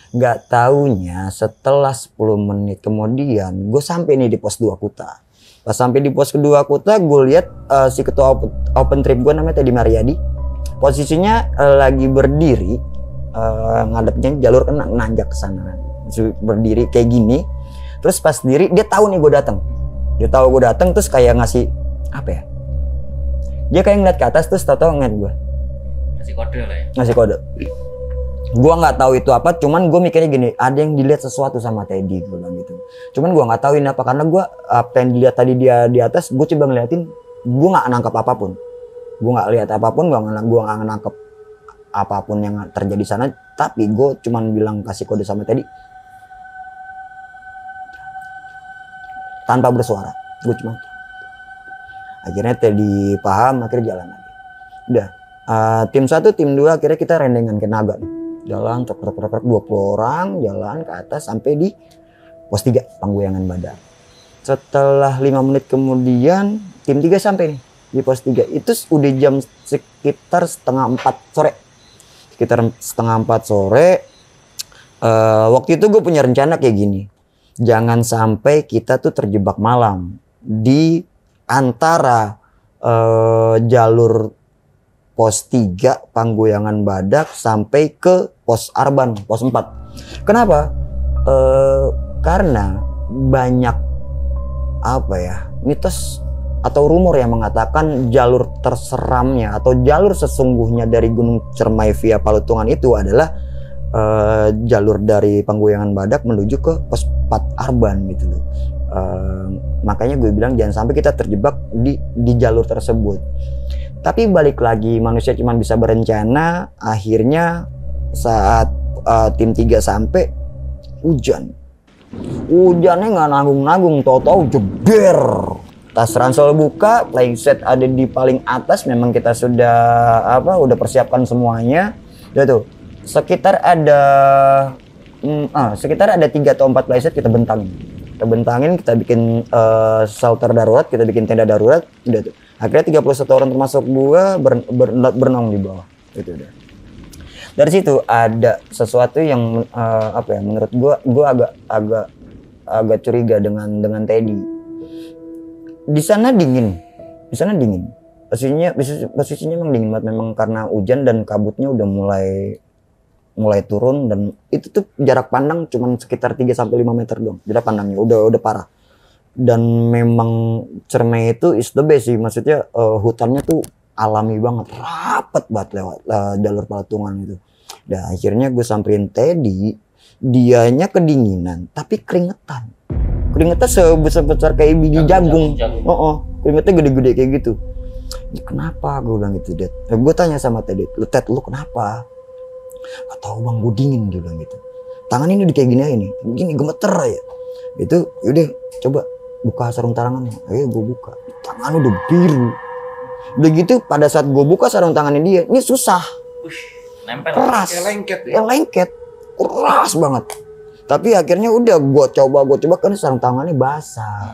Speaker 1: nggak taunya setelah 10 menit kemudian gue sampai nih di pos 2 Kuta. Pas sampai di pos kedua Kuta, gue lihat si ketua open trip gue namanya Teddy Mariadi. Posisinya lagi berdiri, ngadepnya jalur kena nanjak ke sana. Berdiri kayak gini. Terus pas diri dia tahu nih gue datang. Dia tahu gue datang terus kayak ngasih apa ya? Dia kayak ngeliat ke atas terus tahu ngeliat gue.
Speaker 3: Ngasih kode lah ya.
Speaker 1: Ngasih kode. Gua nggak tahu itu apa, cuman gue mikirnya gini, ada yang dilihat sesuatu sama Teddy, gue bilang gitu. Cuman gua nggak tahu ini apa, karena gua apa yang dilihat tadi dia di atas, gue coba ngeliatin, gua nggak nangkep apapun. Gua nggak lihat apapun, gua nggak nangkep apapun yang terjadi sana. Tapi gue cuman bilang kasih kode sama Teddy tanpa bersuara. Gue cuma akhirnya Teddy paham, akhirnya jalan lagi. Udah. Tim 1, tim 2 akhirnya kita rendengan ke Naga nih. Jalan truk 20 orang jalan ke atas sampai di pos 3 Panggoyangan Badak. Setelah 5 menit kemudian tim 3 sampai nih di pos 3. Itu udah jam sekitar setengah 4 sore. Waktu itu gue punya rencana kayak gini. Jangan sampai kita tuh terjebak malam di antara jalur pos 3 Panggoyangan Badak sampai ke pos Arban, pos 4. Kenapa? Karena banyak apa ya, mitos atau rumor yang mengatakan jalur terseramnya atau jalur sesungguhnya dari Gunung Cermai via Palutungan itu adalah jalur dari Panggoyangan Badak menuju ke pos 4 Arban gitu loh. Makanya gue bilang jangan sampai kita terjebak di jalur tersebut. Tapi balik lagi, manusia cuma bisa berencana. Akhirnya saat tim 3 sampai, hujannya nggak nanggung-nanggung, tahu-tahu jeber. Tas ransel buka, playing set ada di paling atas. Memang kita sudah udah persiapkan semuanya. Udah tuh, sekitar ada 3 atau 4 playset kita bentangin, kita bikin shelter darurat, kita bikin tenda darurat. Udah tuh. Akhirnya 31 orang termasuk gua berenang di bawah. Itu udah. Dari situ ada sesuatu yang menurut gua agak curiga dengan Teddy. Di sana dingin. Posisinya memang dingin banget, memang karena hujan dan kabutnya udah mulai turun, dan itu tuh jarak pandang cuma sekitar 3 sampai 5 meter doang. Jarak pandangnya udah parah. Dan memang Cermai itu is the best sih, maksudnya hutannya tuh alami banget, rapet banget lewat jalur Palutungan itu. Dan akhirnya gue samperin Teddy, dianya kedinginan tapi keringetan sebesar kayak biji jagung. Keringetnya gede-gede kayak gitu. Ini kenapa, gue bilang gitu, Dad. Gue tanya sama Teddy, lu kenapa? Gak tau bang, gue dingin, dia bilang gitu. Tangan ini udah kayak gini aja nih, begini gemeter aja. Itu yaudah coba buka sarung tangannya. Ayo gue buka, tangan udah biru. Udah gitu pada saat gue buka sarung tangannya dia, ini susah.
Speaker 3: Nempel.
Speaker 1: Keras.
Speaker 4: Ya lengket.
Speaker 1: Keras banget. Tapi akhirnya udah gue coba kan sarung tangannya basah.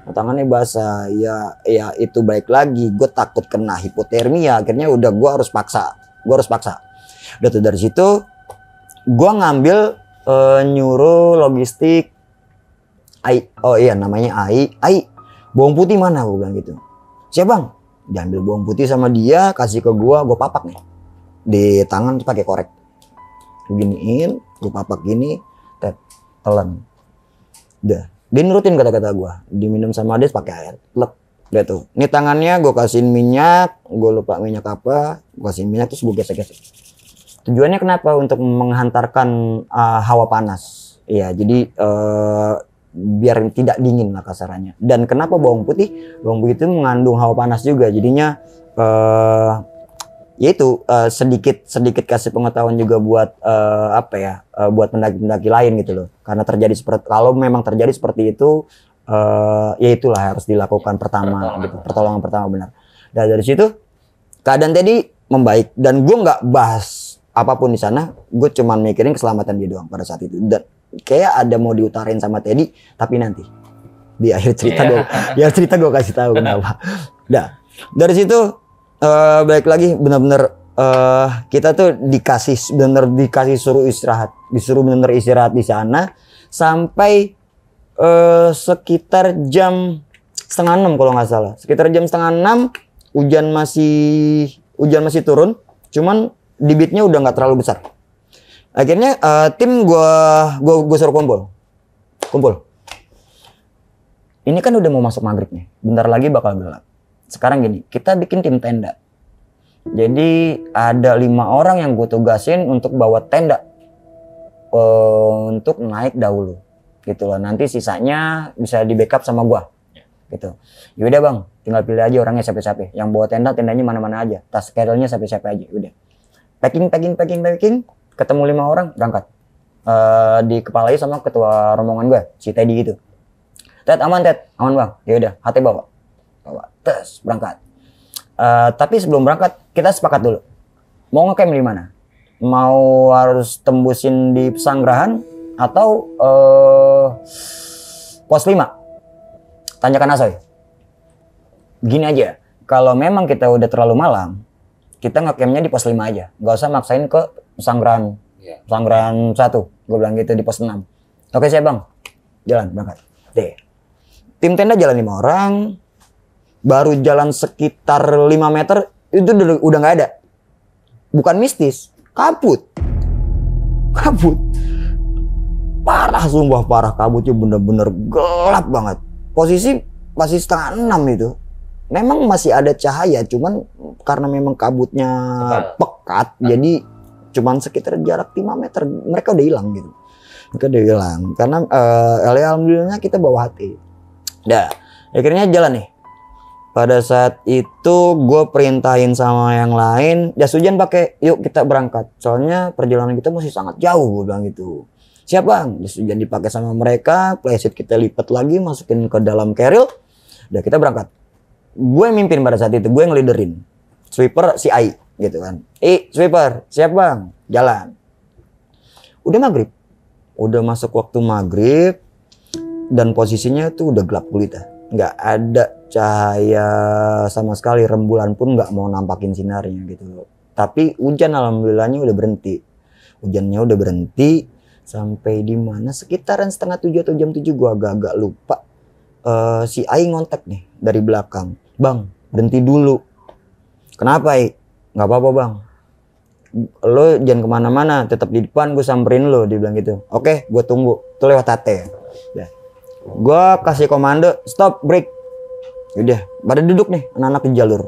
Speaker 1: Tangannya basah. Ya itu baik lagi. Gue takut kena hipotermia. Akhirnya udah gue harus paksa. Udah tuh dari situ gue ngambil nyuruh logistik. Namanya Ai, bawang putih mana, gue bilang gitu. Siap bang, diambil bawang putih sama dia, kasih ke gue papak nih di tangan pakai korek, giniin, gue papak gini, telan, udah, dia nurutin kata-kata gue, diminum sama dia pakai air, lep, udah tuh, ini tangannya gue kasihin minyak, gue lupa minyak apa, gue kasihin minyak terus gue gesek-gesek. Tujuannya kenapa? Untuk menghantarkan hawa panas, ya jadi biar tidak dingin lah kasarannya. Dan kenapa bawang putih? Bawang putih itu mengandung hawa panas juga, jadinya yaitu sedikit kasih pengetahuan juga buat buat pendaki-pendaki lain gitu loh. Karena kalau memang terjadi seperti itu, ya itulah harus dilakukan pertama gitu, pertolongan pertama benar. Dan dari situ keadaan Teddy membaik dan gue nggak bahas apapun di sana, gue cuman mikirin keselamatan dia doang pada saat itu. Dan kayak ada mau diutarain sama Teddy, tapi nanti di akhir cerita gue kasih tahu kenapa. Nah, dari situ balik lagi benar-benar kita tuh dikasih suruh istirahat, disuruh benar istirahat di sana sampai sekitar jam 5:30 kalau nggak salah. Sekitar jam 5:30 hujan masih turun, cuman debitnya udah nggak terlalu besar. Akhirnya tim gue suruh kumpul. Ini kan udah mau masuk maghrib nih, bentar lagi bakal gelap. Sekarang gini, kita bikin tim tenda. Jadi ada 5 orang yang gue tugasin untuk bawa tenda untuk naik dahulu, gitu loh. Nanti sisanya bisa di backup sama gue, gitu. Yaudah bang, tinggal pilih aja orangnya siapa-siapa. Yang bawa tendanya mana-mana aja, tas carrier-nya siapa-siapa aja, udah. Packing, ketemu 5 orang, berangkat. Dikepalai sama ketua rombongan gue, si Teddy gitu. Ted, aman bang, yaudah, hati bawa, tes berangkat. Tapi sebelum berangkat, kita sepakat dulu. Mau ngecamp di mana? Mau harus tembusin di Pesanggerahan atau pos 5? Tanyakan Asoy. Gini aja, kalau memang kita udah terlalu malam, kita ngecampnya di pos 5 aja. Gak usah maksain ke Pesanggerahan. Pesanggerahan 1, gue bilang gitu di pos 6. Oke siap bang, jalan berangkat. Deh. Tim tenda jalan 5 orang, baru jalan sekitar 5 meter, itu udah nggak ada. Bukan mistis, kabut. Parah, sumpah parah, kabutnya bener-bener gelap banget. Posisi masih 5:30 itu. Memang masih ada cahaya, cuman karena memang kabutnya pekat, jadi cuman sekitar jarak 5 meter, mereka udah hilang gitu. Karena alhamdulillahnya kita bawa hati. Dah, akhirnya jalan nih. Pada saat itu gue perintahin sama yang lain, jas hujan pakai, yuk kita berangkat. Soalnya perjalanan kita masih sangat jauh, gue bilang gitu. Siap bang, jas hujan dipakai sama mereka, playset kita lipat lagi, masukin ke dalam carrier, udah kita berangkat. Gue mimpin pada saat itu, gue yang leaderin. Sweeper si Ai, gitu kan. Sweeper, siap bang, jalan. Udah maghrib, udah masuk waktu maghrib, dan posisinya tuh udah gelap gulita, nggak ada cahaya sama sekali, rembulan pun nggak mau nampakin sinarnya gitu. Tapi hujan alhamdulillahnya udah berhenti. Hujannya udah berhenti sampai di mana sekitaran 6:30 atau jam 7, gua agak-agak lupa. Si Ai ngontak nih dari belakang, bang berhenti dulu. Kenapa Ai? Nggak apa-apa bang, lo jangan kemana-mana, tetap di depan, gue samperin lo, dia bilang gitu. Oke, gue tunggu, tuh lewat tate. Ya. Gue kasih komando stop break, udah pada duduk nih anak-anak di jalur.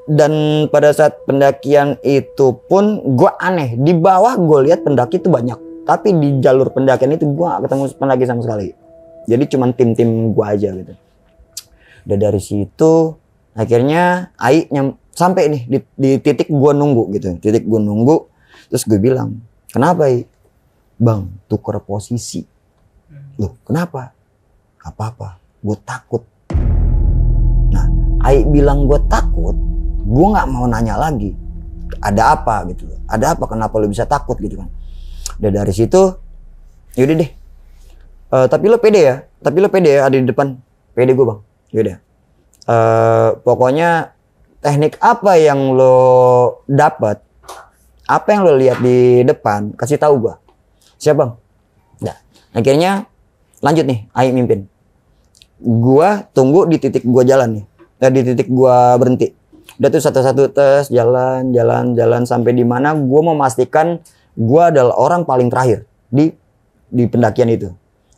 Speaker 1: Dan pada saat pendakian itu pun gue aneh, di bawah gue lihat pendaki itu banyak, tapi di jalur pendakian itu gue gak ketemu pendaki sama sekali. Jadi cuman tim-tim gue aja gitu. Dan dari situ akhirnya Ai sampai nih di titik gue nunggu gitu, terus gue bilang, kenapa Ai? Bang, tuker posisi. Loh kenapa? Gak apa-apa, gue takut. Nah, Ai bilang gue takut, gue nggak mau nanya lagi. Ada apa gitu? Ada apa? Kenapa lo bisa takut gitu kan? Dan dari situ, yaudah deh. Tapi lo pede ya? Ada di depan. Pede gue bang. Yaudah. Pokoknya teknik apa yang lo dapat, apa yang lo lihat di depan, kasih tahu gue. Siap bang? Nah, akhirnya lanjut nih, Ai mimpin. Gua tunggu di titik gua jalan nih. di titik gua berhenti. Udah tuh satu-satu tes, jalan sampai di mana gua memastikan gua adalah orang paling terakhir di pendakian itu.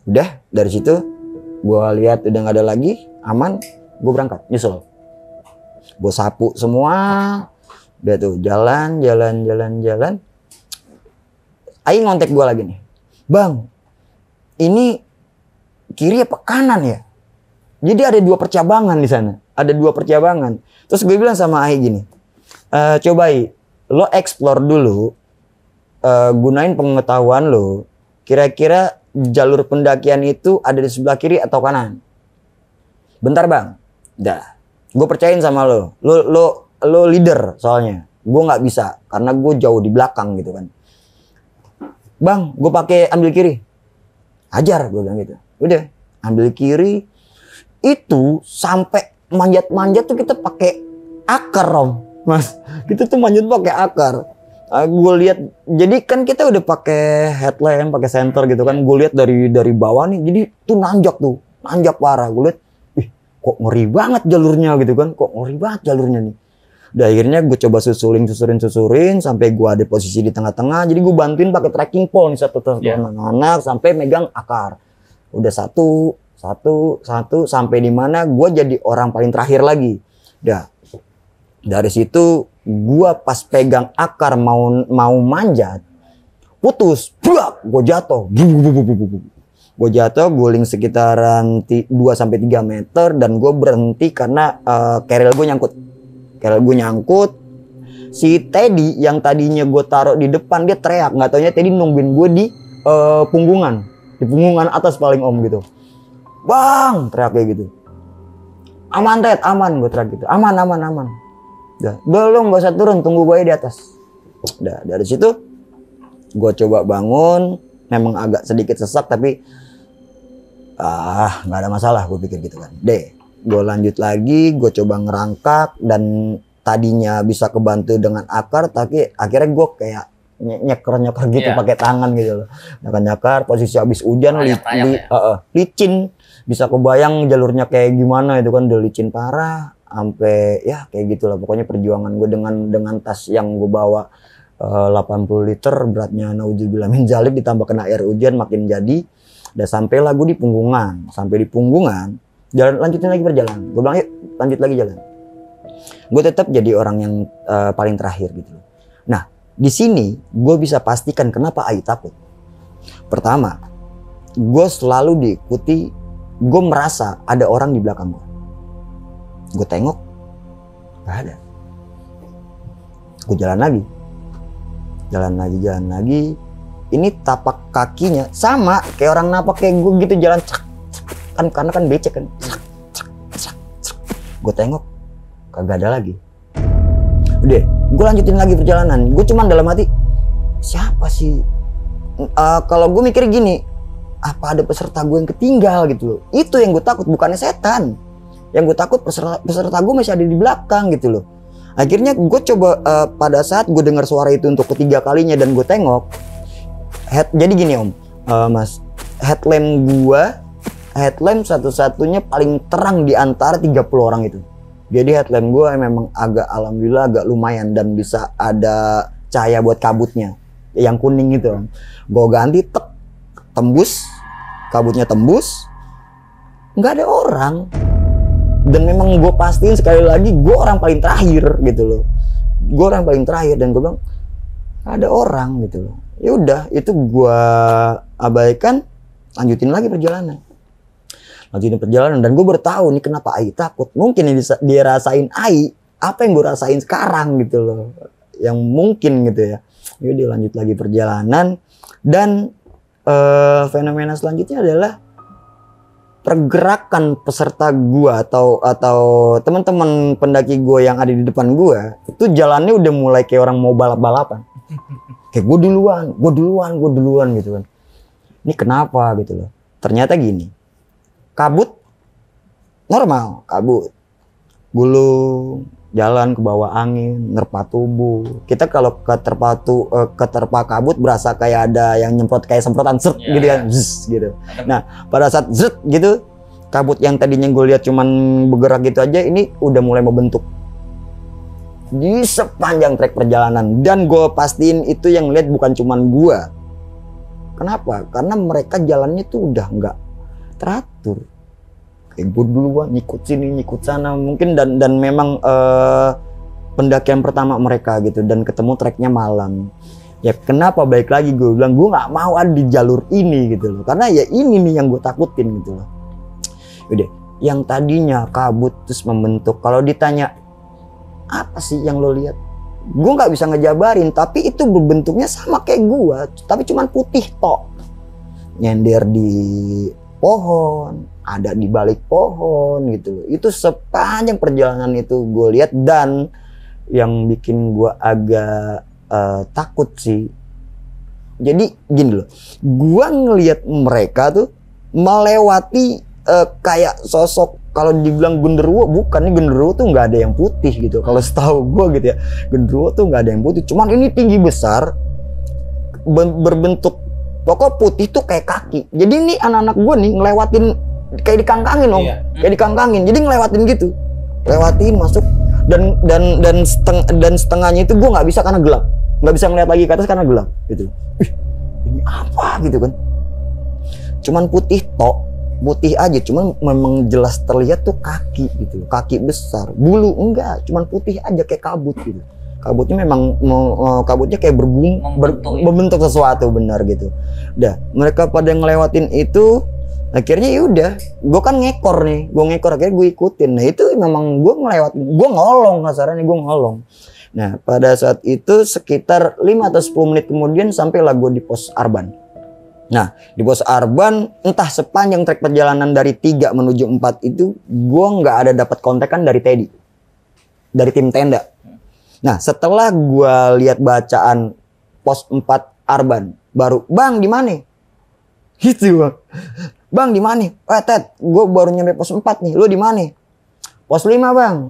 Speaker 1: Udah dari situ gua lihat udah nggak ada lagi, aman, gua berangkat nyusul. Gua sapu semua, udah tuh jalan. Aing ngontek gua lagi nih, bang, ini kiri apa kanan ya? Jadi ada 2 percabangan di sana, ada 2 percabangan. Terus gue bilang sama Aing gini, coba lo explore dulu, gunain pengetahuan lo, kira-kira jalur pendakian itu ada di sebelah kiri atau kanan. Bentar bang, dah, gue percayain sama lo leader soalnya, gue nggak bisa karena gue jauh di belakang gitu kan. Bang, gue pakai ambil kiri. Ajar, gue bilang gitu. Udah, ambil kiri. Itu sampai manjat-manjat tuh kita pakai akar, Om. Mas, kita tuh manjat pakai akar. Gue lihat, jadi kan kita udah pakai headlamp, pakai senter gitu kan. Gue lihat dari bawah nih, jadi tuh nanjak parah. Gue lihat, ih, kok ngeri banget jalurnya gitu kan. Kok ngeri banget jalurnya nih. Udah akhirnya gue coba susurin sampai gue ada posisi di tengah-tengah. Jadi gue bantuin pakai trekking pole nih satu anak sampai megang akar. Udah satu sampai di mana gue jadi orang paling terakhir lagi. Udah dari situ gue pas pegang akar mau manjat putus, gue jatuh. Gue jatuh guling sekitaran 2-3 meter dan gue berhenti karena keril gue nyangkut. Si Teddy yang tadinya gue taruh di depan dia teriak, nggak taunya Teddy nungguin gue di punggungan atas paling Om gitu. Bang, teriak kayak gitu. Aman Ted, aman, gue teriak gitu. Aman. Udah, belum gak usah turun, tunggu gue di atas. Udah dari situ gue coba bangun, memang agak sedikit sesak tapi nggak ada masalah, gue pikir gitu kan. Gue lanjut lagi, gue coba ngerangkak dan tadinya bisa kebantu dengan akar, tapi akhirnya gue kayak nyeker gitu pakai tangan gitu loh. Nyakar posisi habis hujan licin, bisa kebayang jalurnya kayak gimana itu kan, udah licin parah, sampai ya kayak gitulah pokoknya perjuangan gue dengan tas yang gue bawa 80 liter beratnya naudzubillah min dzalik ditambah kena air hujan makin jadi. Udah sampailah gue di punggungan, lanjutin lagi perjalanan. Gue bilang yuk lanjut lagi jalan. Gue tetap jadi orang yang paling terakhir gitu. Nah di sini gue bisa pastikan kenapa Ai takut. Pertama, gue selalu diikuti. Gue merasa ada orang di belakang gue. Gue tengok, gak ada. Gue jalan lagi. Ini tapak kakinya sama kayak orang napak kayak gue gitu jalan kan karena kan becek kan. Gue tengok kagak ada lagi. Udah, gue lanjutin lagi perjalanan. Gue cuman dalam hati, siapa sih? Kalau gue mikir gini, apa ada peserta gue yang ketinggal gitu loh. Itu yang gue takut, bukannya setan. Yang gue takut peserta gue masih ada di belakang gitu loh. Akhirnya gue coba pada saat gue dengar suara itu untuk ketiga kalinya dan gue tengok, jadi gini Om, Mas, headlamp satu-satunya paling terang di antara 30 orang itu. Jadi headlamp gue memang alhamdulillah agak lumayan dan bisa ada cahaya buat kabutnya. Yang kuning itu Om. Gue ganti tembus, kabutnya tembus, nggak ada orang. Dan memang gue pastiin sekali lagi gue orang paling terakhir gitu loh. Gue orang paling terakhir dan gue bilang ada orang gitu loh. Ya udah itu gue abaikan, lanjutin lagi perjalanan. Dan gue baru tahu nih kenapa Ai takut. Mungkin yang dia rasain Ai apa yang gue rasain sekarang gitu loh. Yang mungkin gitu ya. Yaudah lanjut lagi perjalanan dan fenomena selanjutnya adalah pergerakan peserta gua atau teman-teman pendaki gua yang ada di depan gua itu jalannya udah mulai kayak orang mau balap-balapan. Kayak gue duluan gitu kan. Ini kenapa gitu loh. Ternyata gini. Kabut normal, gulung, jalan ke bawah angin, nerpa tubuh. Kita kalau keterpa kabut berasa kayak ada yang nyemprot kayak semprotan zret gitu kan, zzz, gitu. Nah pada saat zret gitu kabut yang tadinya gue lihat cuman bergerak gitu aja, ini udah mulai membentuk di sepanjang trek perjalanan. Dan gue pastiin itu yang lihat bukan cuman gue. Kenapa? Karena mereka jalannya tuh udah nggak teratur. Kayak gue dulu gua nyikut sini nyikut sana mungkin, dan memang pendakian pertama mereka gitu, dan ketemu treknya malam. Ya kenapa baik lagi gue bilang gue nggak mau ada di jalur ini gitu loh, karena ya ini nih yang gue takutin gitu loh. Udah, yang tadinya kabut terus membentuk, kalau ditanya apa sih yang lo lihat, gue nggak bisa ngejabarin, tapi itu berbentuknya sama kayak gue, tapi cuman putih tok, nyender di pohon, ada di balik pohon gitu loh. Itu sepanjang perjalanan itu gue lihat. Dan yang bikin gue agak takut sih, jadi gini loh, gue ngelihat mereka tuh melewati kayak sosok, kalau dibilang genderuwo, bukan, nih genderuwo tuh nggak ada yang putih gitu kalau setahu gue gitu ya. Genderuwo tuh nggak ada yang putih, cuman ini tinggi besar, berbentuk pokok putih tuh kayak kaki. Jadi ini anak-anak gue nih ngelewatin kayak dikangkangin om, kayak dikangkangin. Jadi ngelewatin gitu, lewatin masuk, dan setengahnya itu gue nggak bisa karena gelap, nggak bisa ngeliat lagi ke atas karena gelap gitu. Ini apa gitu kan? Cuman putih tok, putih aja, cuman memang jelas terlihat tuh kaki gitu, kaki besar, bulu enggak, cuman putih aja kayak kabut gitu. Kabutnya memang kabutnya kayak membentuk sesuatu benar gitu. Udah, mereka pada ngelewatin itu, akhirnya ya udah, gue kan ngekor nih, akhirnya gue ikutin. Nah itu memang gue ngelewatin, gue ngolong kasarannya, gue ngolong. Nah pada saat itu sekitar 5 atau 10 menit kemudian sampailah gue di pos Arban. Nah di pos Arban, entah sepanjang trek perjalanan dari 3 menuju 4 itu, gue nggak ada dapat kontekan dari Teddy, dari tim tenda. Nah setelah gue lihat bacaan pos 4 Arban, baru bang di mana? Gitu bang di mana? Ted, gue baru nyampe pos 4 nih, lu di mana? Pos 5 bang.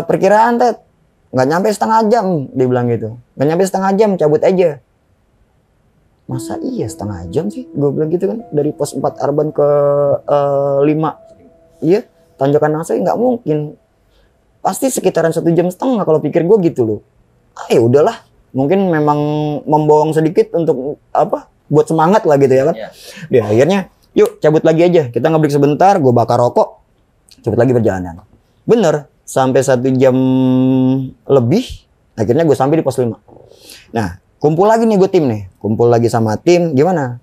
Speaker 1: Perkiraan Ted, nggak nyampe setengah jam, dia bilang gitu. Nggak nyampe setengah jam, cabut aja. Masa iya setengah jam sih? Gue bilang gitu kan, dari pos 4 Arban ke 5. Iya, tanjakan Nasai nggak mungkin. Pasti sekitaran 1,5 jam kalau pikir gue gitu loh. Ya udahlah, mungkin memang membohong sedikit untuk apa, buat semangat lah gitu ya kan. Ya akhirnya yuk cabut lagi aja, kita ngebreak sebentar, gue bakar rokok, cabut lagi perjalanan. Bener, sampai 1 jam lebih, akhirnya gue sampai di pos 5. Nah kumpul lagi nih gue tim nih, kumpul lagi sama tim. Gimana,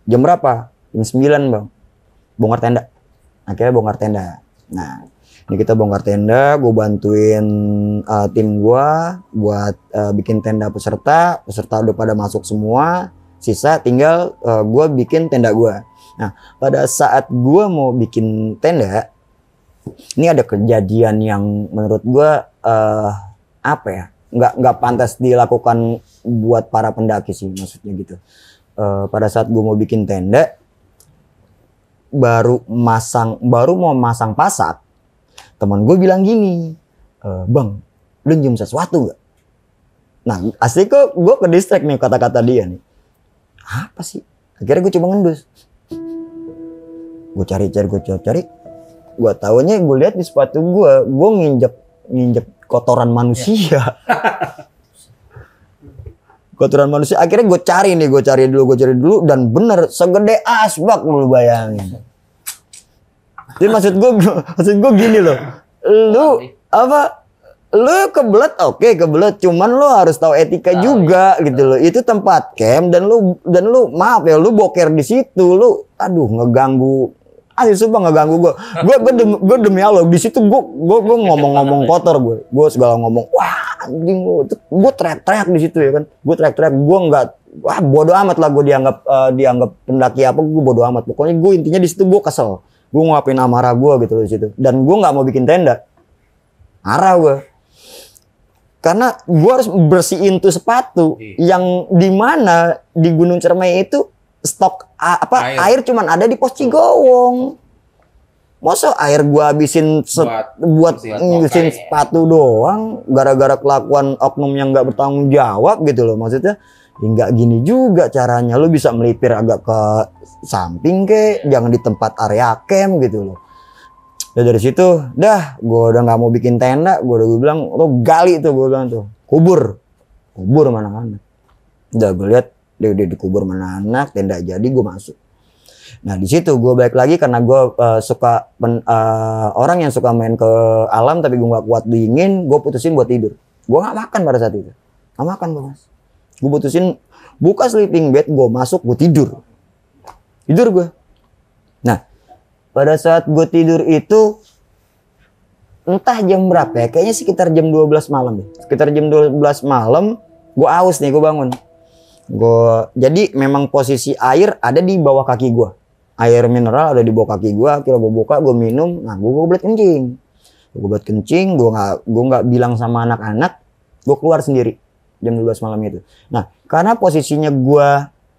Speaker 1: jam berapa? Jam 9 bang, bongkar tenda. Akhirnya bongkar tenda. Nah ini kita bongkar tenda, gue bantuin tim gue buat bikin tenda peserta. Peserta udah pada masuk semua, sisa tinggal gue bikin tenda gue. Nah pada saat gue mau bikin tenda, ini ada kejadian yang menurut gue apa ya, nggak pantas dilakukan buat para pendaki sih, maksudnya gitu. Pada saat gue mau bikin tenda, baru mau masang pasak, teman gue bilang gini, bang, lu nyium sesuatu nggak? Nah asli kok gue ke distract nih kata-kata dia nih. Apa sih? Akhirnya gue coba ngendus. Gue cari. Gue taunya gue lihat di sepatu gue nginjek kotoran manusia. Kotoran manusia. Akhirnya gue cari dulu, dan bener segede asbak, lu bayangin. Jadi maksud gue gini loh, lu kebelet, oke kebelet, cuman lu harus tahu etika juga gitu loh. Itu tempat camp, dan lu maaf ya, lu boker di situ, lu aduh ngeganggu. Sumpah ngeganggu gue demi Allah di situ gue ngomong kotor, gue segala ngomong, wah anjing, gue teriak-teriak di situ ya kan, gue teriak-teriak, gue nggak, wah bodo amat lah, gue dianggap pendaki apa, gue bodo amat. Pokoknya gue intinya di situ gue kesel, gue nguapin amarah gue gitu di situ, dan gue nggak mau bikin tenda, marah gue, karena gue harus bersihin tuh sepatu yang dimana di Gunung Cermai itu stok air cuman ada di pos Cigowong. Masa air gua habisin buat ngurusin sepatu doang gara-gara kelakuan oknum yang nggak bertanggung jawab gitu loh. Maksudnya Nggak gini juga caranya, lu bisa melipir agak ke samping ke, jangan di tempat area camp gitu loh. Dan dari situ dah gue udah nggak mau bikin tenda, gue bilang lo gali tuh, gue bilang tuh kubur mana anak. Udah gue lihat dia udah dikubur mana anak, tenda jadi, gue masuk. Nah di situ gue balik lagi karena gue suka orang yang suka main ke alam tapi gue nggak kuat dingin, gue putusin buat tidur. Gue nggak makan pada saat itu, nggak makan gue mas. Gue putusin buka sleeping bed, gue masuk, gue tidur gue. Nah pada saat gue tidur itu entah jam berapa ya, kayaknya sekitar jam 12 malam ya. Sekitar jam 12 malam gue aus nih, gue bangun. Jadi memang posisi air ada di bawah kaki gue. Air mineral ada di bawah kaki gue, akhirnya gue buka, gue minum, nah gue belet kencing. Gue nggak bilang sama anak-anak, gue keluar sendiri jam 12 malam itu. Nah karena posisinya gue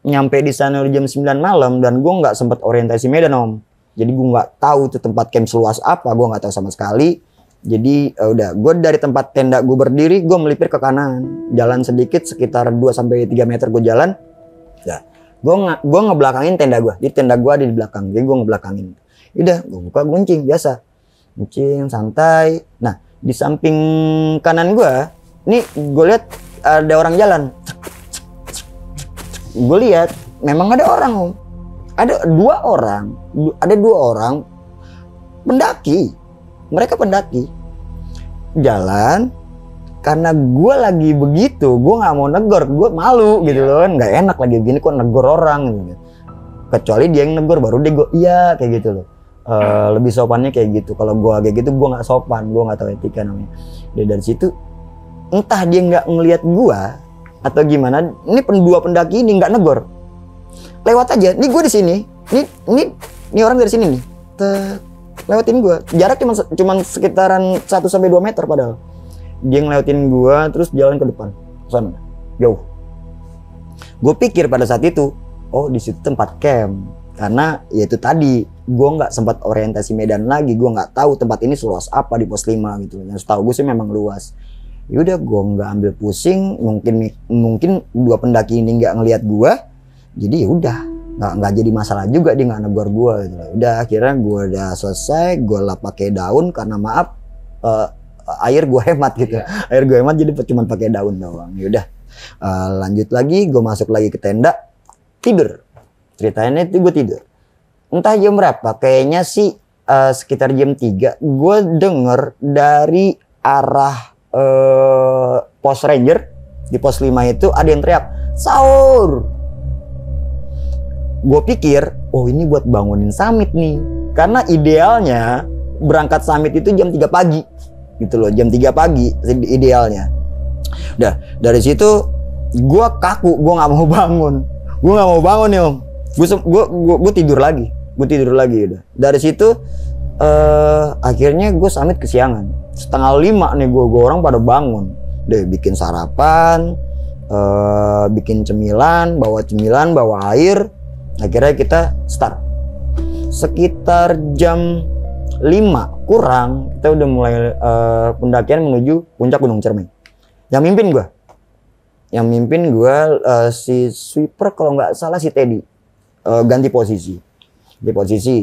Speaker 1: nyampe di sana jam 9 malam dan gue nggak sempat orientasi medan om. Jadi gue nggak tahu itu tempat camp seluas apa, gue nggak tahu sama sekali. Jadi udah, gue dari tempat tenda gue berdiri, gue melipir ke kanan, jalan sedikit sekitar 2-3 meter gue jalan. Ya, gue ngebelakangin tenda gue, di tenda gue ada di belakang, jadi gue ngebelakangin. Udah, gue buka guncing biasa, guncing santai. Nah di samping kanan gue, nih gue lihat ada orang jalan. Gue lihat, memang ada orang om. Ada dua orang pendaki. Mereka pendaki jalan, karena gue lagi begitu, gue nggak mau negor, gue malu gitu loh kan, nggak enak lagi begini kok negor orang gitu. Kecuali dia yang negor baru dia gue iya kayak gitu loh. Lebih sopannya kayak gitu. Kalau gue kayak gitu gue nggak sopan, gue nggak tahu etika namanya. Dari situ entah dia nggak ngelihat gue atau gimana, ini dua pendaki ini nggak negor, lewat aja. Nih gue di sini, nih orang dari sini nih, lewatin gue. Jarak cuman sekitaran 1-2 meter padahal. Dia ngelewatin gue terus jalan ke depan, sana jauh. Gue pikir pada saat itu, oh di situ tempat camp. Karena ya itu tadi, gue nggak sempat orientasi medan lagi, gue nggak tahu tempat ini seluas apa di pos 5 gitu. Yang setahu gue sih memang luas. Yaudah gue nggak ambil pusing, mungkin dua pendaki ini nggak ngelihat gue, jadi yaudah nggak jadi masalah juga, dia nggak negor gue gitu. Udah akhirnya gue udah selesai, gue lap pakai daun karena maaf air gue hemat gitu, air gue hemat jadi cuma pakai daun doang. Yaudah lanjut lagi, gue masuk lagi ke tenda, tidur. Ceritanya itu gue tidur, entah jam berapa, kayaknya sih sekitar jam 3 gue denger dari arah pos ranger di pos 5 itu ada yang teriak sahur. Gue pikir oh ini buat bangunin summit nih, karena idealnya berangkat summit itu jam 3 pagi gitu loh, jam 3 pagi idealnya. Udah dari situ gue kaku, gue nggak mau bangun nih om. Gue tidur lagi udah. Dari situ akhirnya gue summit kesiangan. 4:30 nih gue orang pada bangun deh, bikin sarapan, bikin cemilan, bawa air. Akhirnya kita start sekitar jam 5 kurang, kita udah mulai pendakian menuju puncak Gunung Cermai. Yang mimpin gue si sweeper kalau nggak salah, si Teddy. Ganti posisi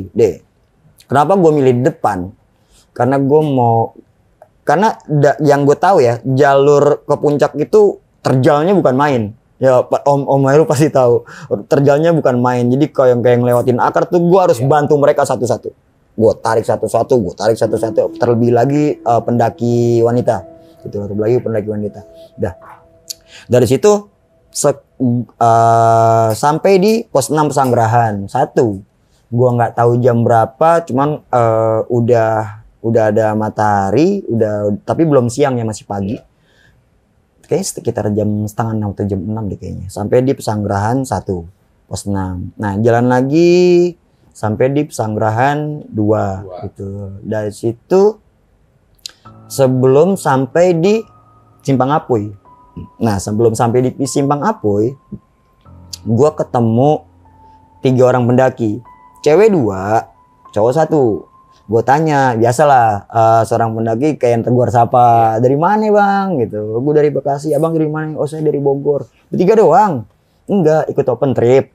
Speaker 1: deh. Kenapa gue milih di depan? Karena yang gue tahu ya, jalur ke puncak itu terjalnya bukan main. Ya Om Heru pasti tahu, terjalnya bukan main. Jadi kayak ngelewatin akar tuh gue harus bantu mereka satu-satu. Gue tarik satu-satu. Terlebih lagi pendaki wanita. Dah. Dari situ sampai di pos 6 Pesanggerahan 1. Gua nggak tahu jam berapa, cuman udah ada matahari, tapi belum siang ya, masih pagi. Kayaknya sekitar jam 5:30 atau jam 6 deh kayaknya. Sampai di Pesanggerahan 1, pos 6. Nah, jalan lagi sampai di Pesanggerahan 2 gitu. Dari situ sebelum sampai di Simpang Apuy. Nah, sebelum sampai di Simpang Apuy, gue ketemu 3 orang pendaki, cewek 2, cowok 1. Gue tanya, biasalah seorang pendaki kayak yang tegur sapa, dari mana bang? Gitu. Gue dari Bekasi, abang dari mana? Oh saya dari Bogor. Bertiga doang? Enggak, ikut open trip.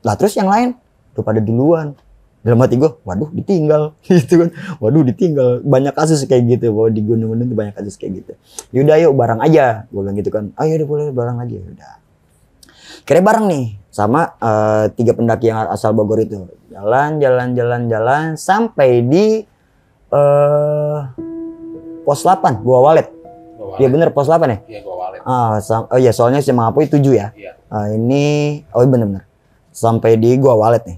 Speaker 1: Lah terus yang lain? Tuh pada duluan. Dalam hati gue, waduh ditinggal. Gitu kan. Waduh ditinggal. Banyak kasus kayak gitu. Bahwa di gunung-gunung tuh banyak kasus kayak gitu. Yaudah yuk bareng aja. Gue bilang gitu kan. Ayo udah boleh bareng aja. Yaudah. Kira bareng nih. Sama 3 pendaki yang asal Bogor itu. Jalan sampai di pos 8 Gua Walet. Iya bener pos 8 ya?
Speaker 4: Iya, Gua Walet.
Speaker 1: Oh iya soalnya si Mangapui 7 ya.
Speaker 4: Iya.
Speaker 1: Ini oh bener. Sampai di Gua Walet nih.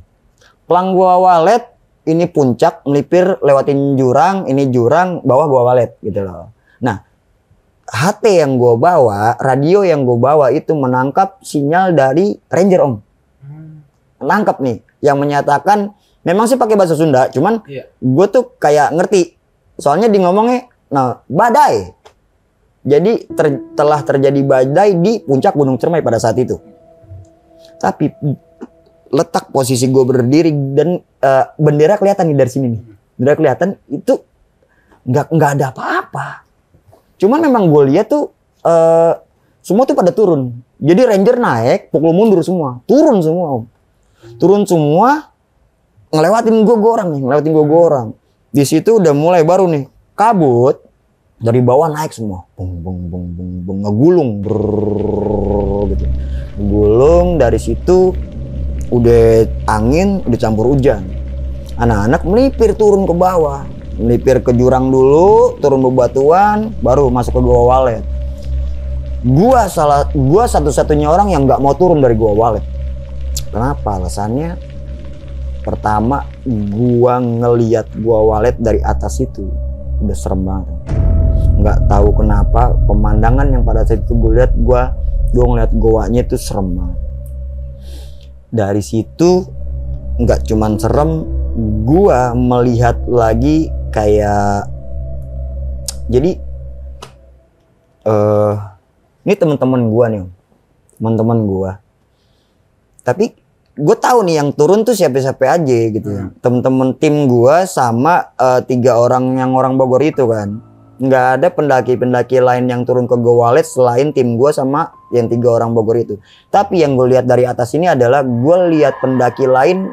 Speaker 1: Pelang Gua Walet ini puncak melipir lewatin jurang, ini jurang bawah Gua Walet gitu loh. Nah, HT yang gue bawa, radio yang gue bawa itu menangkap sinyal dari ranger om. Menangkap nih, yang menyatakan memang sih pakai bahasa Sunda, cuman gue tuh kayak ngerti. Soalnya di ngomongnya, nah badai. Jadi telah terjadi badai di puncak Gunung Cermai pada saat itu. Tapi letak posisi gue berdiri dan bendera kelihatan nih dari sini nih. Bendera kelihatan itu nggak ada apa-apa. Cuman memang gue lihat tuh semua tuh pada turun. Jadi ranger naik, pukul mundur semua, turun semua om. Turun semua, ngelewatin gue orang nih, ngelewatin gue orang. Di situ udah mulai baru nih kabut dari bawah naik semua, ngegulung, gitu. Gulung dari situ udah angin, udah campur hujan. Anak-anak melipir turun ke bawah. Melipir ke jurang dulu, turun bebatuan, baru masuk ke Gua Walet. Gua satu-satunya orang yang nggak mau turun dari Gua Walet. Kenapa? Alasannya pertama, gua ngeliat Gua Walet dari atas itu udah serem banget. Nggak tahu kenapa pemandangan yang pada saat itu gue lihat, gua ngeliat goanya itu serem banget. Dari situ nggak cuman serem, gua melihat lagi kayak jadi ini teman-teman gua nih, teman-teman gua. Tapi gue tahu nih yang turun tuh siapa-siapa aja gitu ya. Temen-temen tim gua sama 3 orang yang orang Bogor itu kan. Nggak ada pendaki-pendaki lain yang turun ke Gua Walet selain tim gua sama yang 3 orang Bogor itu. Tapi yang gue lihat dari atas ini adalah gue lihat pendaki lain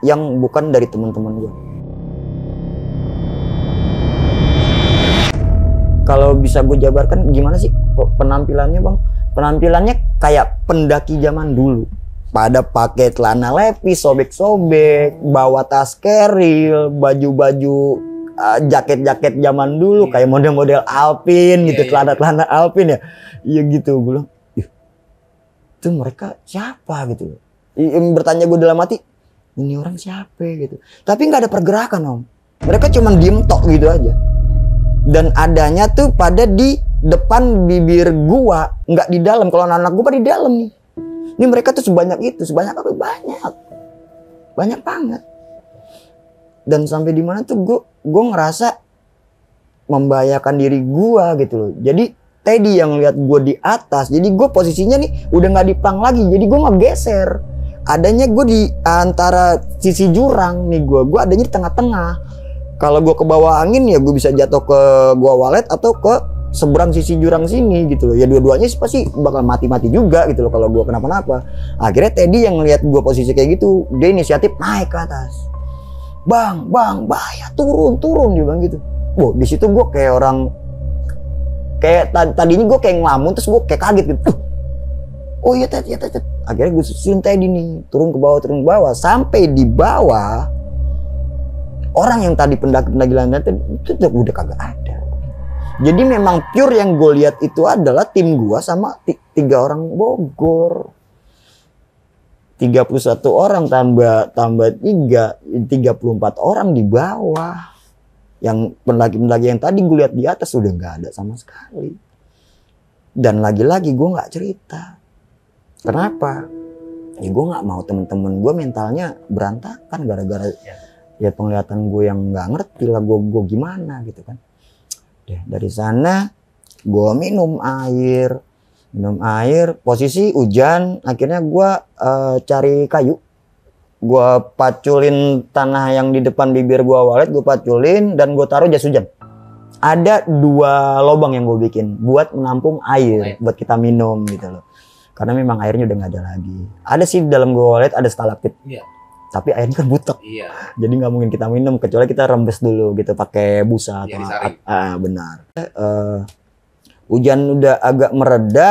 Speaker 1: yang bukan dari teman-teman gue. Kalau bisa gue jabarkan gimana sih penampilannya bang? Penampilannya kayak pendaki zaman dulu. Pada pakai celana lepis, sobek-sobek, bawa tas keril, baju-baju jaket-jaket zaman dulu kayak model-model Alpin gitu, celana-celana Alpin ya. Iya gitu, gue bilang, itu mereka siapa gitu. Bertanya gue dalam hati, ini orang siapa gitu. Tapi nggak ada pergerakan om. Mereka cuma diem tok gitu aja. Dan adanya tuh pada di depan bibir gua, nggak di dalam. Kalau anak-anak gua pada di dalam nih. Ini mereka tuh sebanyak itu, sebanyak apa? Banyak banget. Dan sampai di mana tuh gua ngerasa membahayakan diri gua gitu loh. Jadi Teddy yang lihat gua di atas, jadi gua posisinya nih udah nggak di plang lagi, jadi gua ngegeser. Adanya gue di antara sisi jurang nih, gue adanya di tengah-tengah. Kalau gue ke bawah angin ya gue bisa jatuh ke Gua Walet atau ke seberang sisi jurang sini gitu loh. Ya dua-duanya sih pasti bakal mati-mati juga gitu loh kalau gue kenapa-napa. Akhirnya Teddy yang ngeliat gue posisi kayak gitu, dia inisiatif naik ke atas. Bang, bahaya, turun dia bilang gitu. Wow, di situ gue kayak orang kayak tadinya gue kayak ngelamun, terus gue kayak kaget gitu. Oh iya Ted. Akhirnya gue susun Teddy nih, turun ke bawah. Sampai di bawah, orang yang tadi pendaki-pendaki lain itu udah kagak ada. Jadi memang pure yang gue lihat itu adalah tim gue sama 3 orang Bogor. 31 orang tambah 3, 34 orang di bawah. Yang pendaki-pendaki yang tadi gue lihat di atas udah nggak ada sama sekali. Dan lagi-lagi gue nggak cerita. Kenapa? Ya gue nggak mau temen-temen gue mentalnya berantakan gara-gara ya penglihatan gue yang nggak ngerti lah gue gimana gitu kan. Dari sana gue minum air, posisi hujan, akhirnya gue cari kayu gue paculin tanah yang di depan bibir gue walet, gue paculin dan gue taruh jas hujan. Ada 2 lubang yang gue bikin buat menampung air buat kita minum gitu loh. Karena memang airnya udah nggak ada lagi. Ada sih di dalam gue walet ada stalaktit.
Speaker 4: Iya.
Speaker 1: Tapi airnya kan butek.
Speaker 4: Iya.
Speaker 1: Jadi nggak mungkin kita minum kecuali kita rembes dulu gitu pakai busa atau benar. Hujan udah agak mereda,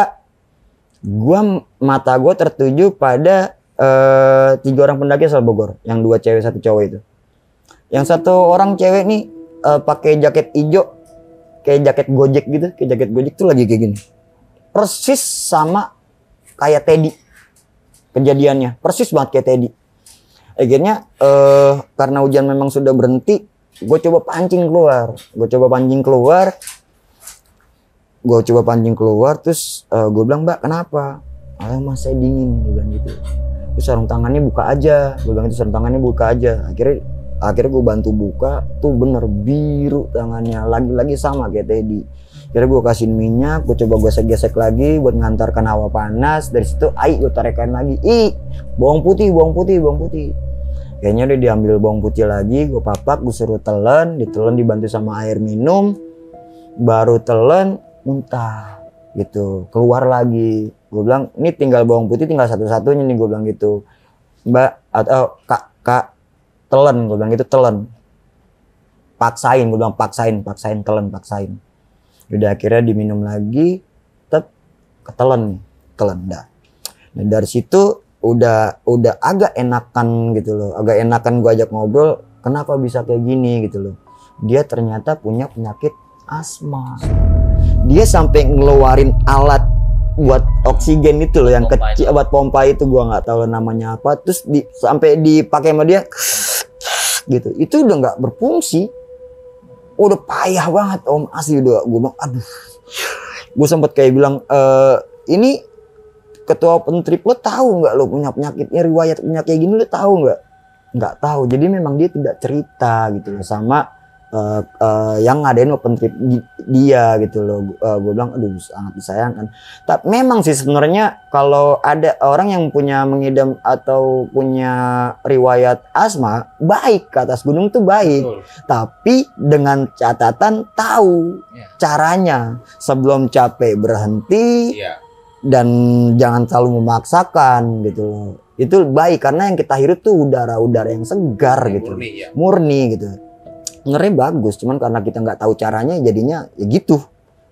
Speaker 1: mata gue tertuju pada 3 orang pendaki asal Bogor, yang 2 cewek 1 cowok itu. Yang 1 orang cewek nih pakai jaket hijau, kayak jaket Gojek gitu, kayak jaket Gojek tuh lagi kayak gini. Persis sama kayak Teddy kejadiannya, persis banget kayak Teddy. Akhirnya karena hujan memang sudah berhenti, gue coba pancing keluar, terus gue bilang, Mbak kenapa? Mas saya dingin, dia bilang gitu. Terus sarung tangannya buka aja, gue bilang itu sarung tangannya buka aja. Akhirnya gue bantu buka, tuh bener biru tangannya, lagi-lagi sama kayak Teddy. Akhirnya gue kasih minyak, gue coba gesek-gesek lagi buat ngantarkan hawa panas. Dari situ, gue tarekkan lagi, bawang putih. Kayaknya udah diambil bawang putih lagi, gue papak, gue suruh telan, ditelan dibantu sama air minum, baru telan muntah gitu, keluar lagi. Gue bilang ini tinggal bawang putih, tinggal satu-satunya nih, gue bilang gitu. Mbak atau kak telan, gue bilang gitu, telan. Paksain, gue bilang paksain, telan. Udah akhirnya diminum lagi, ketelan dah. Nah dari situ udah agak enakan gitu loh, gue ajak ngobrol, kenapa bisa kayak gini gitu loh. Dia ternyata punya penyakit asma. Dia sampai ngeluarin alat buat oksigen itu loh yang kecil, buat pompa itu, gua nggak tahu namanya apa, terus sampai dipakai sama dia gitu, itu udah nggak berfungsi, udah payah banget Om, asli. Udah gue bilang aduh, gue sempet kayak bilang ini ketua pentrip lo tahu nggak lo punya penyakitnya, riwayat penyakit kayak gini lo tahu nggak tahu. Jadi memang dia tidak cerita gitu loh sama yang ngadain pentrip dia gitu loh. Gue bilang aduh sangat disayangkan. Tapi memang sih sebenarnya kalau ada orang yang punya mengidam atau punya riwayat asma, baik ke atas gunung tuh baik. Betul. Tapi dengan catatan tahu caranya, sebelum capek berhenti. Dan jangan terlalu memaksakan gitu loh. Itu baik karena yang kita hirup tuh udara-udara yang segar gitu. Murni gitu. Ngeri bagus, cuman karena kita nggak tahu caranya jadinya ya gitu.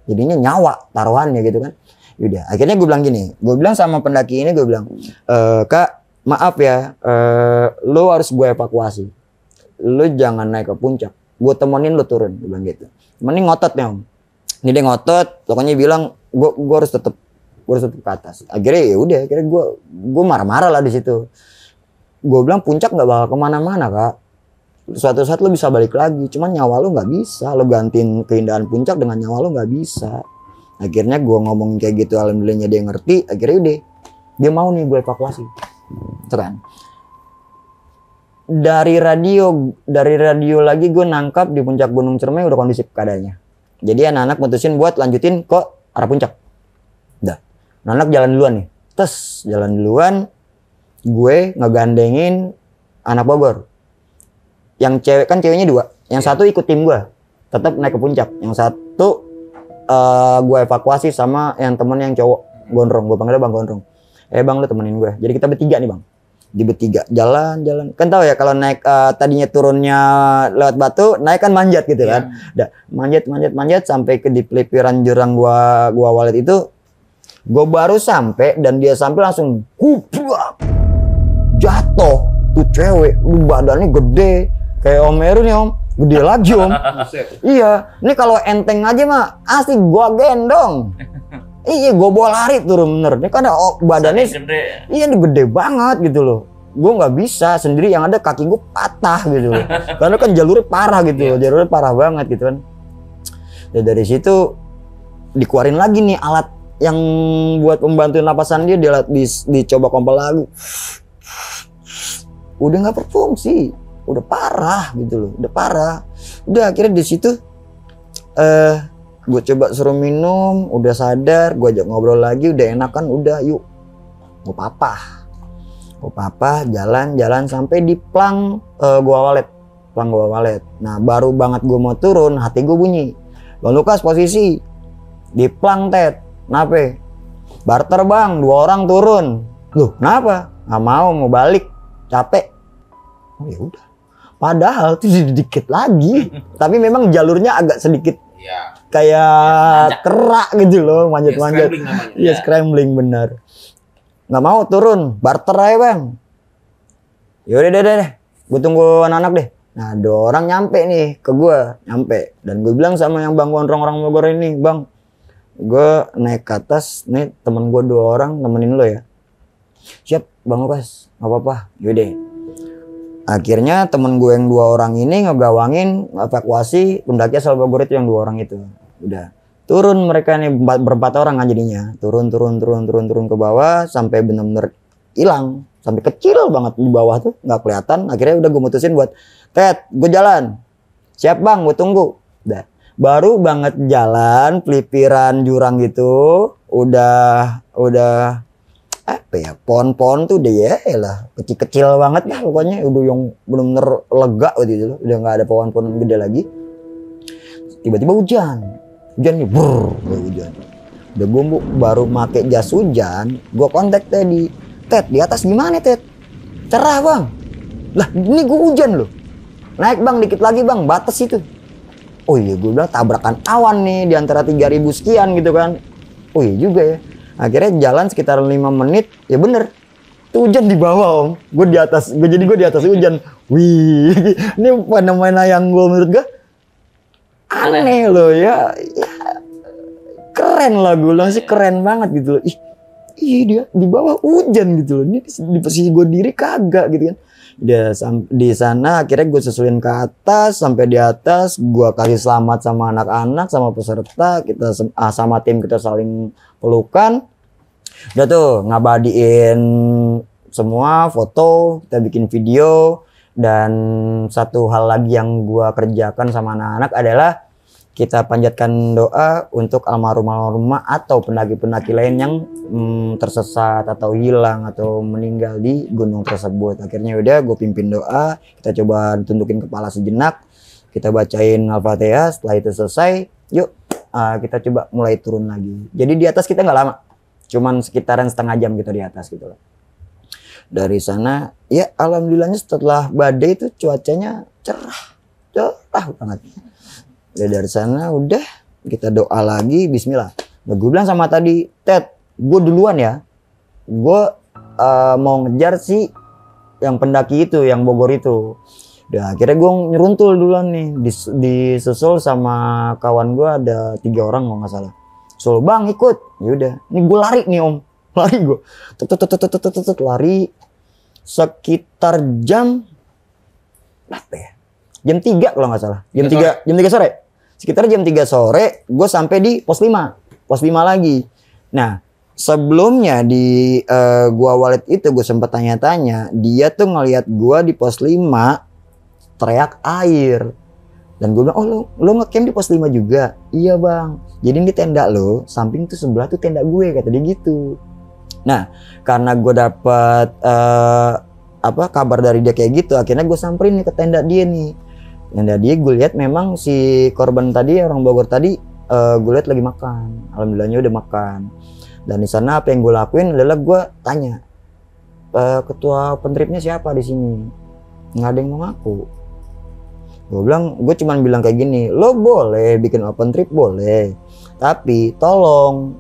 Speaker 1: Jadinya nyawa taruhannya gitu kan. Yaudah, akhirnya gue bilang gini. Gue bilang sama pendaki ini, gue bilang, Kak maaf ya, lo harus gue evakuasi. Lo jangan naik ke puncak. Gue temenin lo turun, gue bilang gitu. Mending ngotot nih Om. Ini dia ngotot, pokoknya bilang gue harus tetap ke atas. Akhirnya ya udah, akhirnya gue marah-marah lah di situ. Gue bilang puncak nggak bakal kemana-mana Kak. Suatu saat lo bisa balik lagi, cuman nyawa lo nggak bisa. Lo gantiin keindahan puncak dengan nyawa lo nggak bisa. Akhirnya gue ngomong kayak gitu, alhamdulillahnya dia ngerti. Akhirnya udah, dia mau nih gue evakuasi. Itu kan. Dari radio lagi gue nangkap di puncak Gunung Cermai udah kondisi keadaannya. Jadi anak-anak mutusin buat lanjutin ke arah puncak. Udah. Anak jalan duluan nih, jalan duluan, gue ngegandengin anak Bogor. Yang cewek kan ceweknya 2, yang satu ikut tim gue, tetap naik ke puncak. Yang satu gue evakuasi sama yang temen yang cowok, Gondrong, gue panggilnya Bang Gondrong. Bang lu temenin gue, jadi kita bertiga nih Bang. Di bertiga jalan, kan tahu ya kalau naik tadinya turunnya lewat batu, naik kan manjat gitu kan. Udah manjat sampai ke di pelipiran jurang gua walet itu. Gue baru sampai dan dia sampai langsung hubrak, jatuh. Tuh cewek, badannya gede kayak Om Heru nih Om, gede lagi Om. Iya, ini kalau enteng aja mah asli gue gendong. Iya, gue bawa lari turun bener. Ini kan badannya gede. Iya, ini gede banget gitu loh. Gue nggak bisa sendiri, yang ada kaki gue patah gitu loh. Karena kan jalurnya parah gitu loh, jalurnya parah banget gitu kan. Dan dari situ dikeluarin lagi nih alat yang buat membantu napasan dia, dicoba kompel lagi. Udah nggak berfungsi, udah parah gitu loh, udah parah. Udah akhirnya di situ gue coba suruh minum, udah sadar, gue ajak ngobrol lagi, udah enak kan, udah yuk gue papah. Papa jalan-jalan sampai di plang Gua Walet. Nah baru banget gue mau turun, hati gue bunyi, Bang Lukas posisi di plang Ted. Kenapa? Barter bang, 2 orang turun. Loh kenapa? Nggak mau balik, capek. Oh ya udah. Padahal itu sedikit lagi, tapi memang jalurnya agak sedikit kayak kerak gitu loh, manjat-manjat. Iya, scrambling benar. Nggak mau turun, barter aja bang. Yaudah deh, gue tunggu anak-anak deh. Nah 2 orang nyampe nih ke gue, dan gue bilang sama yang bang gondrong orang Bogor ini, bang, gue naik ke atas, nih temen gue 2 orang nemenin lo ya. Siap bang Lukas, nggak apa-apa. Yaudah. Akhirnya temen gue yang 2 orang ini ngegawangin evakuasi pendaki asal Bogor itu yang 2 orang itu. Udah turun mereka nih berempat orang kan jadinya. Turun ke bawah sampai bener-bener hilang, sampai kecil banget di bawah tuh nggak kelihatan. Akhirnya udah gue mutusin buat Ted, gue jalan. Siap bang, gue tunggu. Udah. Baru banget jalan pelipiran jurang gitu, udah apa ya, pohon-pohon tuh udah ya lah kecil-kecil banget lah pokoknya, udah yang bener-bener lega gitu loh, udah nggak ada pohon-pohon gede lagi. Tiba-tiba hujan nih, hujan. Udah gue baru make jas hujan, gue kontak tadi, Ted di atas gimana Ted? Cerah bang. Lah ini gue hujan loh. Naik bang dikit lagi bang, batas itu. Oh iya gue bilang tabrakan awan nih di antara 3.000 sekian gitu kan. Oh iya juga ya. Akhirnya jalan sekitar 5 menit, ya bener. Itu hujan di bawah om, gue di atas hujan. Wih, ini fenomena yang gue menurut gue aneh loh ya. Keren lah gue bilang sih, keren banget gitu loh. Ih dia di bawah hujan gitu loh. Ini di posisi gue diri kagak gitu kan. Dia di sana akhirnya gue susulin ke atas, sampai di atas gue kasih selamat sama anak-anak, sama peserta, kita sama tim kita saling pelukan. Udah tuh ngabadiin semua foto, kita bikin video. Dan satu hal lagi yang gue kerjakan sama anak-anak adalah kita panjatkan doa untuk almarhum atau pendaki-pendaki lain yang tersesat atau hilang atau meninggal di gunung tersebut. Akhirnya udah gue pimpin doa, kita coba tundukin kepala sejenak, kita bacain Al-Fatihah. Setelah itu selesai, yuk kita coba mulai turun lagi. Jadi di atas kita nggak lama, cuman sekitaran setengah jam gitu di atas gitu loh. Dari sana ya alhamdulillahnya setelah badai itu cuacanya cerah banget. Dari sana udah kita doa lagi, bismillah. Nah, gue bilang sama tadi, Ted, gue duluan ya. Gue mau ngejar si yang pendaki itu, yang Bogor itu. Udah akhirnya gue nyeruntul duluan nih, disusul sama kawan gue ada 3 orang kalau nggak salah. Susul bang ikut, ya udah. Ini gue lari nih om, lari gue. Lari sekitar jam berapa ya? Jam 3 kalau nggak salah. Jam 3 sore. Sekitar jam 3 sore gue sampai di pos 5 lagi. Nah sebelumnya di Gua Walet itu gue sempat tanya-tanya, dia tuh ngelihat gue di pos 5 teriak air. Dan gue bilang, oh lo ngecamp di pos 5 juga? Iya bang, jadi ini tenda lo, samping tuh sebelah tuh tenda gue, kata dia gitu. Nah karena gue dapet kabar dari dia kayak gitu, akhirnya gue samperin nih ke tenda dia nih. Yang tadi gue lihat memang si korban tadi, orang Bogor tadi, gue lihat lagi makan. Alhamdulillahnya udah makan. Dan di sana apa yang gue lakuin adalah gue tanya, ketua pentripnya siapa di sini? Nggak ada yang mau ngaku. Gue cuman bilang kayak gini, lo boleh bikin open trip boleh, tapi tolong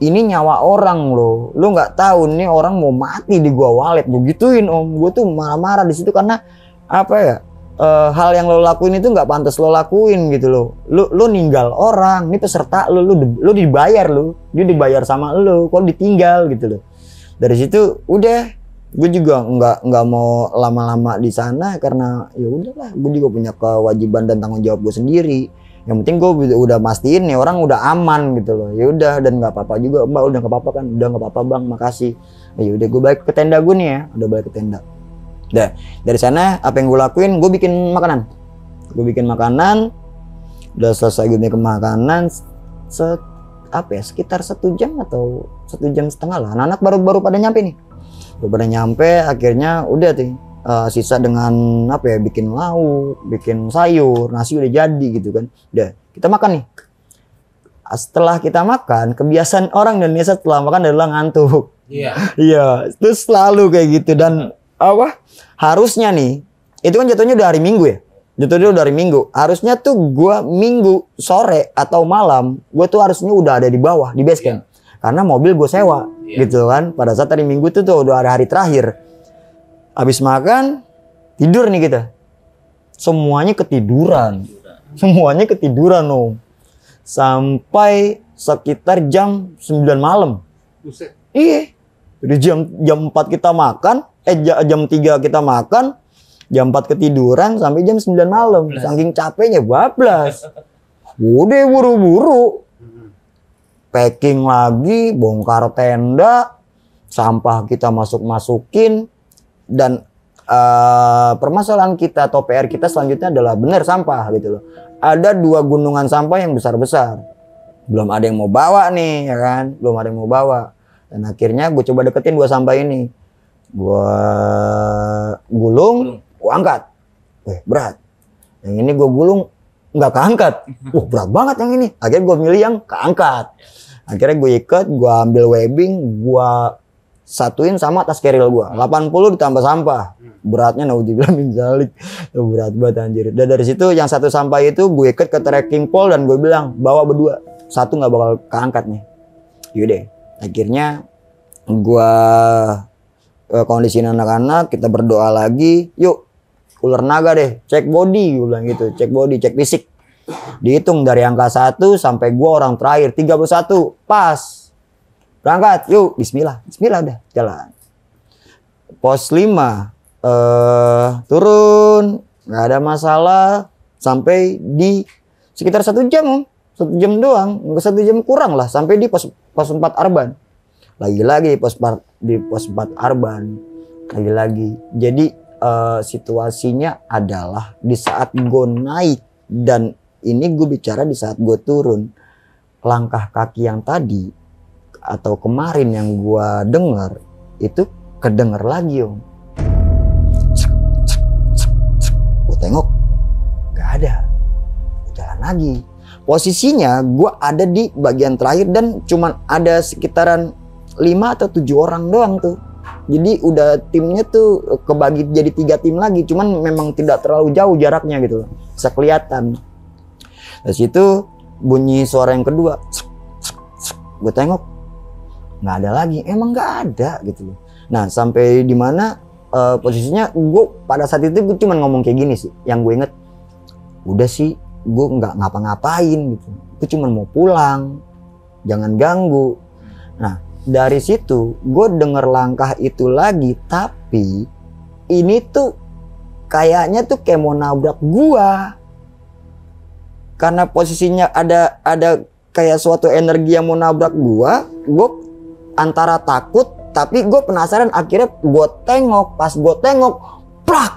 Speaker 1: ini nyawa orang lo nggak tahu nih orang mau mati di Gua Walet. Gue gituin om, gue tuh marah-marah di situ karena apa ya? Hal yang lo lakuin itu nggak pantas lo lakuin gitu loh. Lo ninggal orang, ini peserta lo dibayar dia dibayar sama lo, kok ditinggal gitu loh. Dari situ udah, gue juga nggak mau lama-lama di sana karena ya udahlah, gue juga punya kewajiban dan tanggung jawab gue sendiri. Yang penting gue udah mastiin nih orang udah aman gitu loh. Ya udah, dan nggak apa-apa juga mbak, udah nggak apa-apa kan, udah nggak apa-apa bang, makasih. Ya udah gue balik ke tenda gue nih ya, udah balik ke tenda. Nah, dari sana apa yang gue lakuin? Gue bikin makanan. Udah selesai gue bikin makanan, sekitar 1 jam atau 1 jam setengah lah. Anak-anak baru pada nyampe nih. Udah pada nyampe, akhirnya udah tuh sisa dengan apa ya, bikin lauk, bikin sayur, nasi udah jadi gitu kan. Udah, kita makan nih. Setelah kita makan, kebiasaan orang Indonesia setelah makan adalah ngantuk.
Speaker 4: Iya.
Speaker 1: Iya, itu selalu kayak gitu. Dan apa? Harusnya nih, itu kan jatuhnya udah hari Minggu ya. Jatuhnya udah hari Minggu. Harusnya tuh gua Minggu sore atau malam, gua tuh harusnya udah ada di bawah, di base camp. Karena mobil gue sewa, gitu kan. Pada saat hari Minggu tuh udah hari terakhir. Habis makan, tidur nih kita. Semuanya ketiduran. Semuanya ketiduran, Om. Sampai sekitar jam 9 malam.
Speaker 4: Buset.
Speaker 1: Iya. Jadi jam 4 kita makan, jam 3 kita makan, jam 4 ketiduran sampai jam 9 malam. Saking capeknya bablas. Udah buru-buru. Packing lagi, bongkar tenda, sampah kita masukin, dan permasalahan kita atau PR kita selanjutnya adalah benar sampah gitu loh. Ada 2 gunungan sampah yang besar-besar, belum ada yang mau bawa nih ya kan, belum ada yang mau bawa. Dan akhirnya gue coba deketin 2 sampah ini, gue gulung, gue angkat, berat. Yang ini gue gulung nggak keangkat, berat banget yang ini. Akhirnya gue milih yang keangkat. Akhirnya gue ikat, gue ambil webbing, gue satuin sama tas keril gue. 80 ditambah sampah. Beratnya naudzubillah min dzalik. Berat banget anjir. Dan dari situ yang satu sampah itu gue ikat ke trekking pole dan gue bilang, bawa berdua. Satu nggak bakal keangkat nih. Yaudah. Akhirnya gue kondisiin anak-anak, kita berdoa lagi. Yuk, ular naga deh. Cek body, gue bilang gitu. Cek body, cek fisik. Dihitung dari angka 1 sampai gua orang terakhir 31 pas berangkat, yuk bismillah udah jalan. Pos 5 turun nggak ada masalah sampai di sekitar 1 jam Om. 1 jam doang, nggak 1 jam kurang lah, sampai di pos 4 Arban. Lagi-lagi di pos 4 Arban lagi-lagi. Jadi situasinya adalah di saat gue naik, dan ini gue bicara di saat gue turun, langkah kaki yang tadi atau kemarin yang gue dengar itu kedenger lagi Om. Gue tengok gak ada, jalan lagi. Posisinya gue ada di bagian terakhir dan cuman ada sekitaran 5 atau 7 orang doang tuh. Jadi udah timnya tuh kebagi jadi 3 tim lagi, cuman memang tidak terlalu jauh jaraknya gitu loh, bisa kelihatan. Dari situ bunyi suara yang kedua, gue tengok nggak ada lagi, emang nggak ada gitu loh. Nah sampai di mana posisinya gue pada saat itu gue cuma ngomong kayak gini sih, yang gue inget, udah sih gue nggak ngapa-ngapain gitu, gue cuma mau pulang, jangan ganggu. Nah dari situ gue denger langkah itu lagi, tapi ini tuh kayaknya tuh kayak mau nabrak gua. Karena posisinya ada kayak suatu energi yang mau nabrak gua antara takut tapi gue penasaran. Akhirnya gue tengok, pas gue tengok, plak,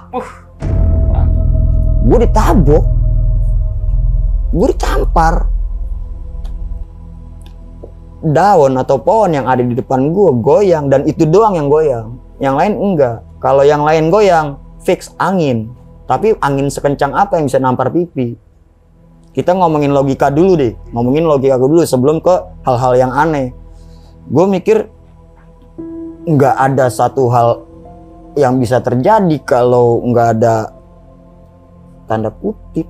Speaker 1: gue ditabok, gue ditampar. Daun atau pohon yang ada di depan gue goyang, dan itu doang yang goyang, yang lain enggak. Kalau yang lain goyang fix angin, tapi angin sekencang apa yang bisa nampar pipi? Kita ngomongin logika dulu deh, sebelum ke hal-hal yang aneh. Gue mikir nggak ada satu hal yang bisa terjadi kalau nggak ada tanda kutip,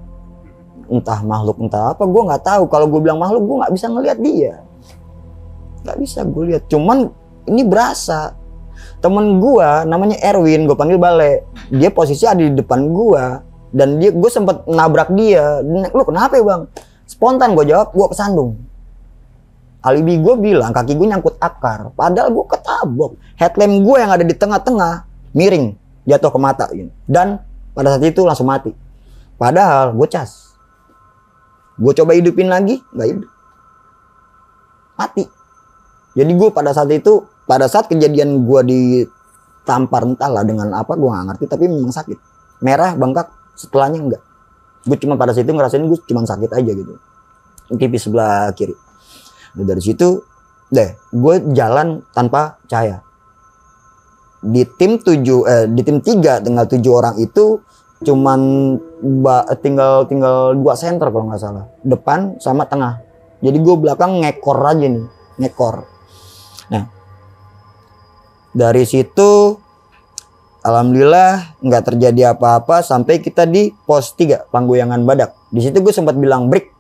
Speaker 1: entah makhluk entah apa, gue nggak tahu. Kalau gue bilang makhluk, gue nggak bisa ngelihat dia, nggak bisa gue lihat. Cuman ini berasa temen gue namanya Erwin, gue panggil Bale, dia posisi ada di depan gue. Dan gue sempat nabrak dia. Lu kenapa ya bang? Spontan gue jawab, gue kesandung. Alibi gue bilang kaki gue nyangkut akar, padahal gue ketabok. Headlamp gue yang ada di tengah-tengah miring, jatuh ke mata gitu. Dan pada saat itu langsung mati. Padahal gue cas. Gue coba hidupin lagi, nggak hidup, mati. Jadi gue pada saat kejadian gue ditampar entahlah dengan apa, gue nggak ngerti, tapi memang sakit, merah bengkak. Setelahnya enggak. Gue cuma pada situ ngerasain gue cuma sakit aja gitu, pipi sebelah kiri. Dan dari situ deh gue jalan tanpa cahaya. di tim 3 tinggal 7 orang itu cuman tinggal 2 center kalau nggak salah, depan sama tengah. Jadi gue belakang ngekor aja nih, ngekor. Nah, dari situ alhamdulillah nggak terjadi apa-apa sampai kita di pos 3 Panggoyangan Badak. Di situ gue sempat bilang break,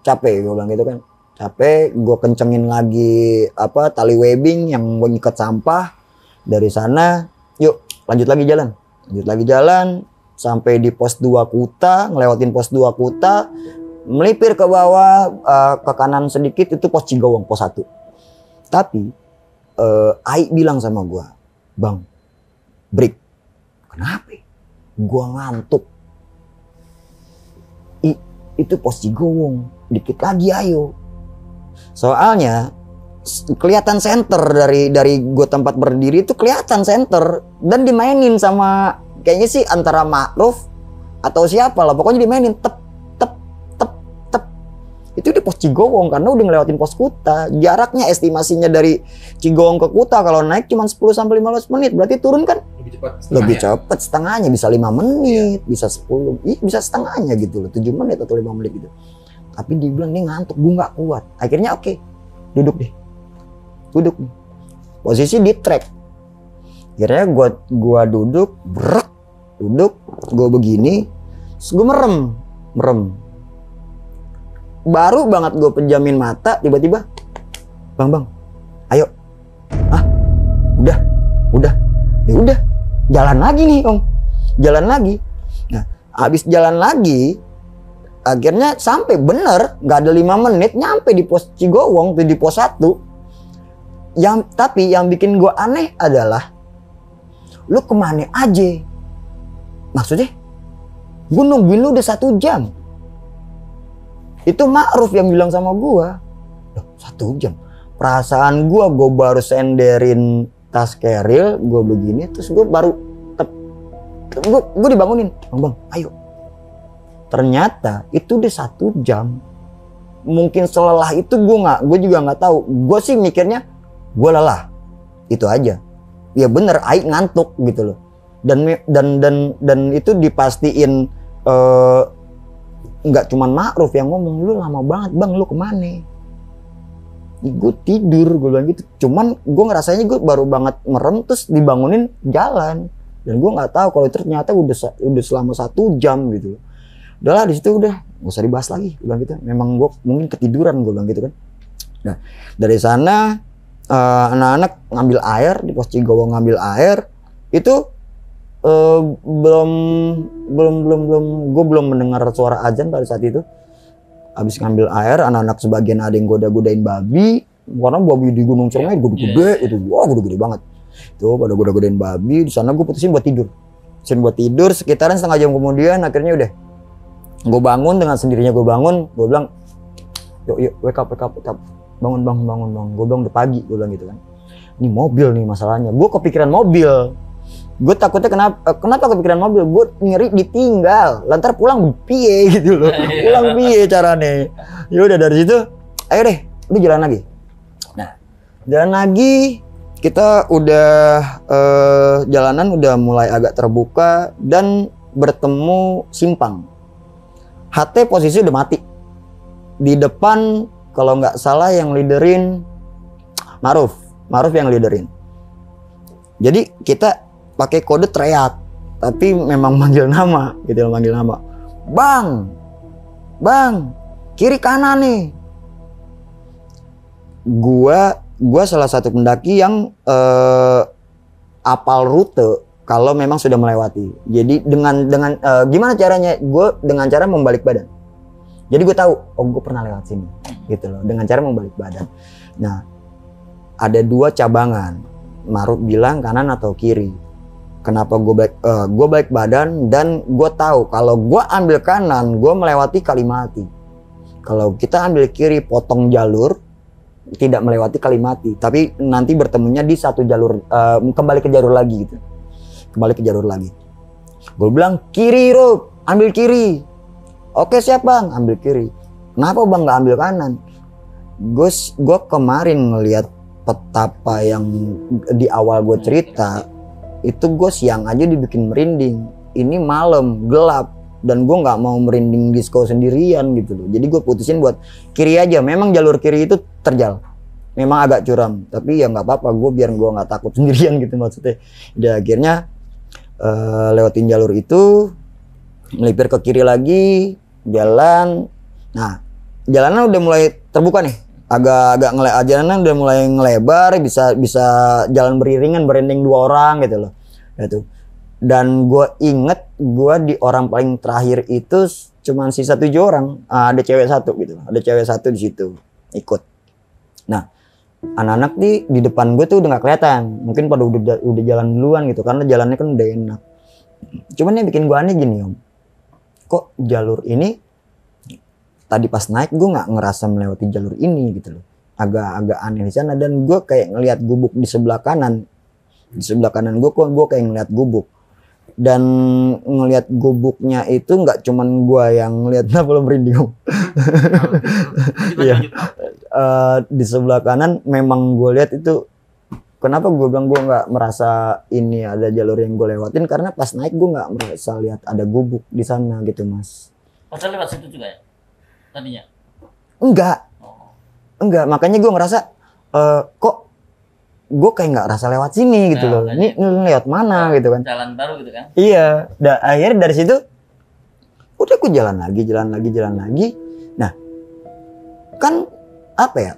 Speaker 1: capek, gue bilang gitu kan, capek. Gue kencengin lagi tali webbing yang gue nyikat sampah. Dari sana yuk lanjut lagi jalan sampai di pos 2 Kuta, ngelewatin pos 2 Kuta, melipir ke bawah, ke kanan sedikit itu pos Cigowong, pos 1. Tapi Ai bilang sama gue, "Bang, break." Kenapa? Gua ngantuk. Itu pos Cigowong, dikit lagi ayo. Soalnya kelihatan center dari gue tempat berdiri itu kelihatan center dan dimainin sama kayaknya sih antara Ma'ruf atau siapa lah, pokoknya dimainin tep. Itu di pos Cigowong karena udah ngelewatin pos Kuta. Jaraknya estimasinya dari Cigowong ke Kuta kalau naik cuma 10 sampai 15 menit, berarti turun kan lebih cepat setengahnya, bisa 5 menit, bisa 10, bisa setengahnya gitu loh, 7 menit atau 5 menit gitu. Tapi dia bilang dia ngantuk, gue nggak kuat. Akhirnya oke, duduk nih, posisi di track. Akhirnya gua duduk, gue begini, gue merem. Baru banget gue pejamin mata, tiba-tiba, bang, ayo, udah, ya udah, jalan lagi nih om, jalan lagi. Nah, habis jalan lagi, akhirnya sampai bener, nggak ada 5 menit nyampe di pos Cigowong, tuh di pos 1. Tapi yang bikin gue aneh adalah, lu kemana aja? Maksudnya, gue nungguin lu udah 1 jam. Itu Ma'ruf yang bilang sama gua, loh 1 jam. Perasaan gua baru senderin tas keril, gua begini, terus gua baru gua dibangunin, bang, ayo. Ternyata itu udah 1 jam. Mungkin selelah itu gua juga nggak tahu. Gua sih mikirnya gua lelah, itu aja. Ya bener, Ai ngantuk gitu loh. Dan itu dipastiin. Nggak cuman Ma'ruf yang ngomong, lu lama banget bang, lu kemana? Gue tidur, gue bilang gitu. Cuman gue ngerasanya gue baru banget merem terus dibangunin jalan, dan gue nggak tahu kalau ternyata udah selama 1 jam gitu. Udahlah di situ udah nggak usah dibahas lagi, gue bilang gitu. Memang gue mungkin ketiduran, gue bilang gitu kan. Nah dari sana anak-anak ngambil air di pos Cigowong, ngambil air itu. Gue belum mendengar suara azan pada saat itu. Habis ngambil air, anak-anak sebagian ada yang goda-godain babi, karena babi di Gunung Cermai gede-gede itu, wah gede-gede banget. Itu pada goda-godain babi. Di sana gue putusin buat tidur. Sekitaran setengah jam kemudian akhirnya udah. Gue bangun dengan sendirinya, gue bilang, yuk wake up, bangun. Gue bilang udah pagi, gue bilang gitu kan. Ini mobil nih masalahnya. Gue kepikiran mobil. Gue takutnya kenapa kepikiran mobil, gue ngeri ditinggal, lantar pulang piye gitu loh, pulang piye carane. Ya udah dari situ, ayo deh, lu jalan lagi. Nah, jalan lagi, kita udah jalanan udah mulai agak terbuka dan bertemu simpang. HT posisi udah mati. Di depan kalau nggak salah yang leaderin Ma'ruf yang leaderin. Jadi kita pakai kode teriak, tapi memang manggil nama gitu, manggil nama. Bang, kiri kanan nih. Gua salah satu pendaki yang apal rute kalau memang sudah melewati. Jadi dengan gimana caranya? Gue dengan cara membalik badan. Jadi gue tahu, oh gue pernah lewat sini, gitu loh. Dengan cara membalik badan. Nah, ada 2 cabangan. Ma'ruf bilang kanan atau kiri. Kenapa gue balik badan, dan gue tahu kalau gue ambil kanan gue melewati Kalimati. Kalau kita ambil kiri potong jalur, tidak melewati Kalimati, tapi nanti bertemunya di satu jalur, kembali ke jalur lagi gitu. Gue bilang kiri Rob, ambil kiri. Oke siap bang, ambil kiri. Kenapa bang nggak ambil kanan? Gue kemarin ngelihat petapa yang di awal gue cerita, itu gue siang aja dibikin merinding. Ini malam gelap dan gue nggak mau merinding disco sendirian gitu loh. Jadi gue putusin buat kiri aja. Memang jalur kiri itu terjal, memang agak curam, tapi ya nggak apa-apa, gue biar gue nggak takut sendirian gitu maksudnya. Udah akhirnya lewatin jalur itu, melipir ke kiri lagi, jalan. Nah, jalanan udah mulai terbuka nih, jalanan udah mulai ngelebar, bisa jalan beriringan, berending 2 orang gitu loh. Gitu. Dan gue inget gue di orang paling terakhir itu cuman sisa 7 orang, ada cewek 1 gitu, ada cewek 1 di situ ikut. Nah, anak-anak di depan gue tuh udah nggak kelihatan, mungkin pada udah jalan duluan gitu, karena jalannya kan udah enak. Cuman yang bikin gue aneh gini om, kok jalur ini tadi pas naik gue nggak ngerasa melewati jalur ini gitu loh, agak aneh di sana. Dan gue kayak ngelihat gubuk di sebelah kanan, gue kayak ngelihat gubuk. Dan ngelihat gubuknya itu nggak cuman gue yang ngelihat, kenapa lo merinding om? Iya. Di sebelah kanan memang gue lihat itu. Kenapa gue bilang gue nggak merasa ini ada jalur yang gue lewatin, karena pas naik gue nggak merasa lihat ada gubuk di sana gitu mas.
Speaker 3: Padahal lewat situ juga ya tadinya? Enggak, makanya gue ngerasa kok gue kayak nggak rasa lewat sini gitu loh. Ini lewat mana gitu kan? Jalan baru gitu kan? Iya. Akhirnya dari situ udah aku jalan lagi. Nah, kan apa ya?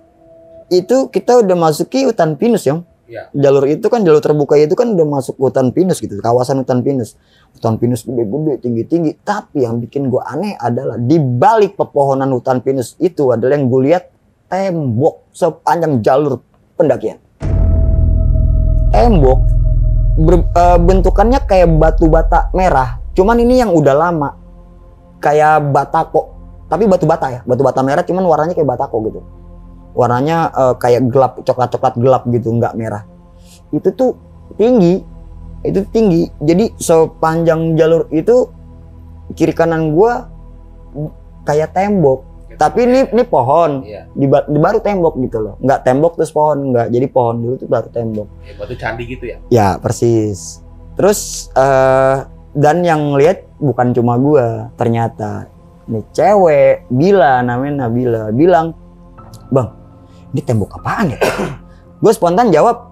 Speaker 3: Itu kita udah masuki hutan pinus ya.
Speaker 4: Ya.
Speaker 1: Jalur itu kan, jalur terbuka itu kan udah masuk hutan pinus gitu, kawasan hutan pinus. Hutan pinus gede-gede, tinggi-tinggi. Tapi yang bikin gue aneh adalah di balik pepohonan hutan pinus itu adalah yang gue lihat tembok sepanjang jalur pendakian. Tembok bentukannya kayak batu bata merah, cuman ini yang udah lama, kayak batako, tapi batu bata ya, batu bata merah, cuman warnanya kayak batako gitu. Warnanya kayak gelap, coklat gelap gitu, nggak merah. Itu tuh tinggi. Jadi sepanjang jalur itu kiri kanan gua kayak tembok. Tapi ini pohon. Iya. Di baru tembok gitu loh. Nggak tembok terus pohon, nggak. Jadi pohon dulu tuh baru tembok.
Speaker 4: Ya, batu candi gitu ya?
Speaker 1: Ya persis. Terus dan yang lihat bukan cuma gua, ternyata nih cewek namanya Nabila bilang, "Bang, ini tembok apaan ya?" Gue spontan jawab,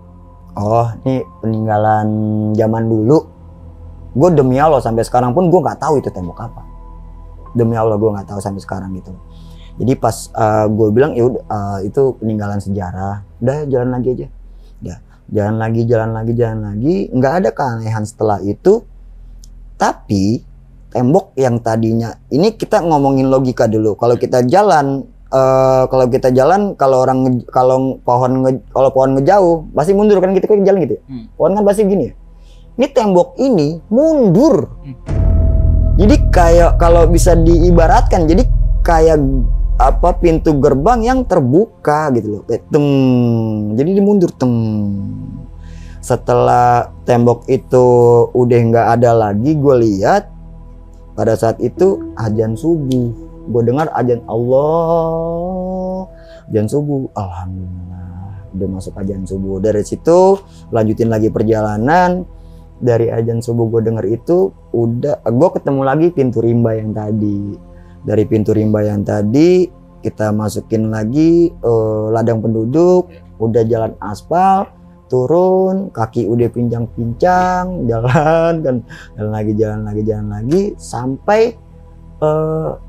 Speaker 1: "Oh, ini peninggalan zaman dulu." Gue demi Allah sampai sekarang pun gue nggak tahu itu tembok apa. Demi Allah gue nggak tahu sampai sekarang gitu. Jadi pas gue bilang ya udah itu peninggalan sejarah. Udah jalan lagi aja. Ya, jalan lagi. Nggak ada keanehan setelah itu. Tapi tembok yang tadinya, ini kita ngomongin logika dulu. Kalau kita jalan kalau pohon ngejauh pasti mundur kan, gitu kan jalan gitu ya. Pohon kan pasti gini ya. Ini tembok ini mundur. Jadi kayak kalau bisa diibaratkan, jadi kayak apa, pintu gerbang yang terbuka gitu loh. Jadi dimundur Setelah tembok itu udah nggak ada lagi, gue lihat pada saat itu azan subuh. Gue dengar azan Allah, azan subuh, alhamdulillah udah masuk azan subuh. Dari situ lanjutin lagi perjalanan. Dari azan subuh gue denger itu udah, gue ketemu lagi pintu rimba yang tadi. Dari pintu rimba yang tadi kita masukin lagi ladang penduduk, udah jalan aspal, turun, kaki udah pincang-pincang, jalan lagi sampai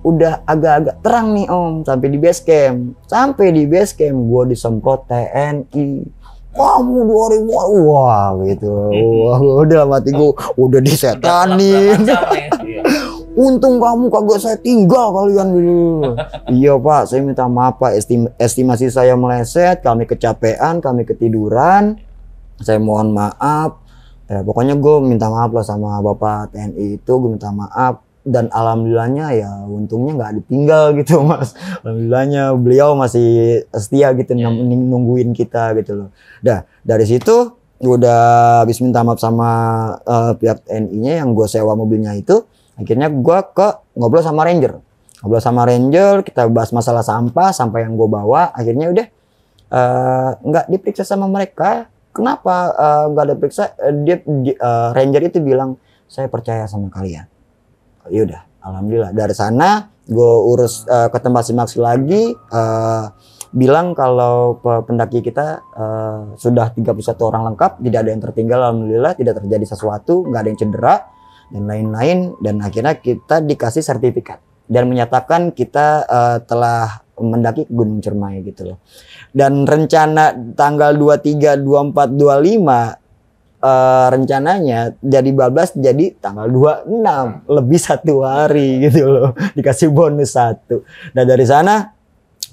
Speaker 1: udah agak-agak terang nih om, sampai di base camp. Gue disemprot TNI. Kamu 2000, wah gitu. Wah, udah mati gue, udah disetanin. Untung kamu kagak saya tinggal kalian dulu. Iya pak, saya minta maaf pak, estimasi saya meleset, kami kecapean, kami ketiduran. Saya mohon maaf. Pokoknya gue minta maaf lah sama bapak TNI itu, gue minta maaf. Dan alhamdulillahnya ya untungnya nggak ditinggal gitu mas. Alhamdulillahnya beliau masih setia gitu nungguin kita gitu loh. Dah dari situ udah habis minta maaf sama pihak TNI-nya yang gue sewa mobilnya itu. Akhirnya gue ngobrol sama ranger, kita bahas masalah sampah yang gue bawa. Akhirnya udah nggak diperiksa sama mereka, kenapa nggak ada periksa? Ranger itu bilang, saya percaya sama kalian. Yaudah, alhamdulillah. Dari sana gue urus ke tempat simaksi lagi, bilang kalau pendaki kita sudah 31 orang lengkap, tidak ada yang tertinggal, alhamdulillah, tidak terjadi sesuatu, nggak ada yang cedera dan lain-lain. Dan akhirnya kita dikasih sertifikat dan menyatakan kita telah mendaki ke Gunung Cermai gitu loh. Dan rencana tanggal 23, 24, 25 rencananya jadi bablas jadi tanggal 26, lebih 1 hari gitu loh, dikasih bonus 1. Nah dari sana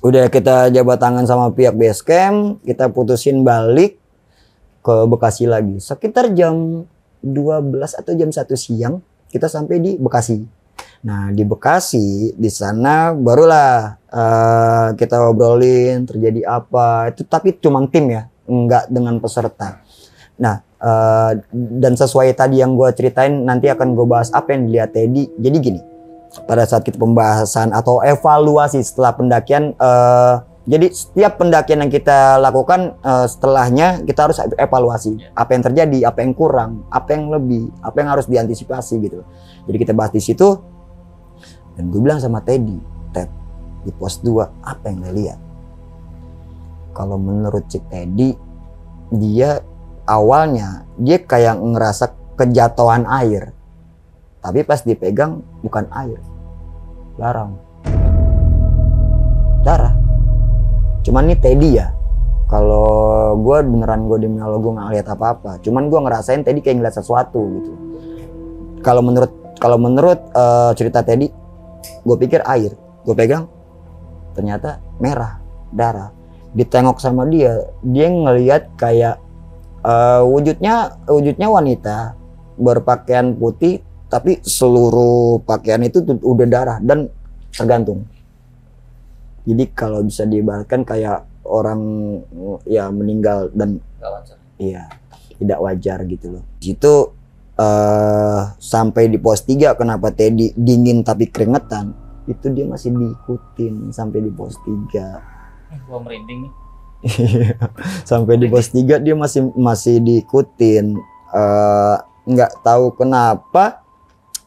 Speaker 1: udah kita jabat tangan sama pihak base camp, kita putusin balik ke Bekasi lagi. Sekitar jam 12 atau jam 1 siang kita sampai di Bekasi. Nah di Bekasi, di sana barulah kita obrolin terjadi apa itu, tapi cuma tim ya, nggak dengan peserta. Nah dan sesuai tadi yang gue ceritain, nanti akan gue bahas apa yang dilihat Teddy. Jadi gini, pada saat kita pembahasan atau evaluasi setelah pendakian, jadi setiap pendakian yang kita lakukan setelahnya kita harus evaluasi apa yang terjadi, apa yang kurang, apa yang lebih, apa yang harus diantisipasi gitu. Jadi kita bahas di situ. Dan gue bilang sama Teddy, Ted, di pos 2 apa yang lo lihat? Kalau menurut Cik Teddy, dia awalnya dia kayak ngerasa kejatuhan air, tapi pas dipegang bukan air, darah. Cuman ini Teddy ya, kalau gue beneran, gue demi Allah gue nggak lihat apa-apa, cuman gue ngerasain Teddy kayak ngeliat sesuatu gitu. Kalau menurut cerita Teddy, gue pikir air, gue pegang ternyata merah, darah. Ditengok sama dia ngelihat kayak wujudnya wanita berpakaian putih, tapi seluruh pakaian itu udah darah dan tergantung. Jadi kalau bisa diibaratkan kayak orang ya meninggal dan iya tidak wajar gitu loh. Itu sampai di pos 3 kenapa Teddy dingin tapi keringetan, itu dia masih diikutin sampai di pos 3.
Speaker 3: Gua merinding nih.
Speaker 1: Sampai di pos 3 dia masih diikutin. Nggak tahu kenapa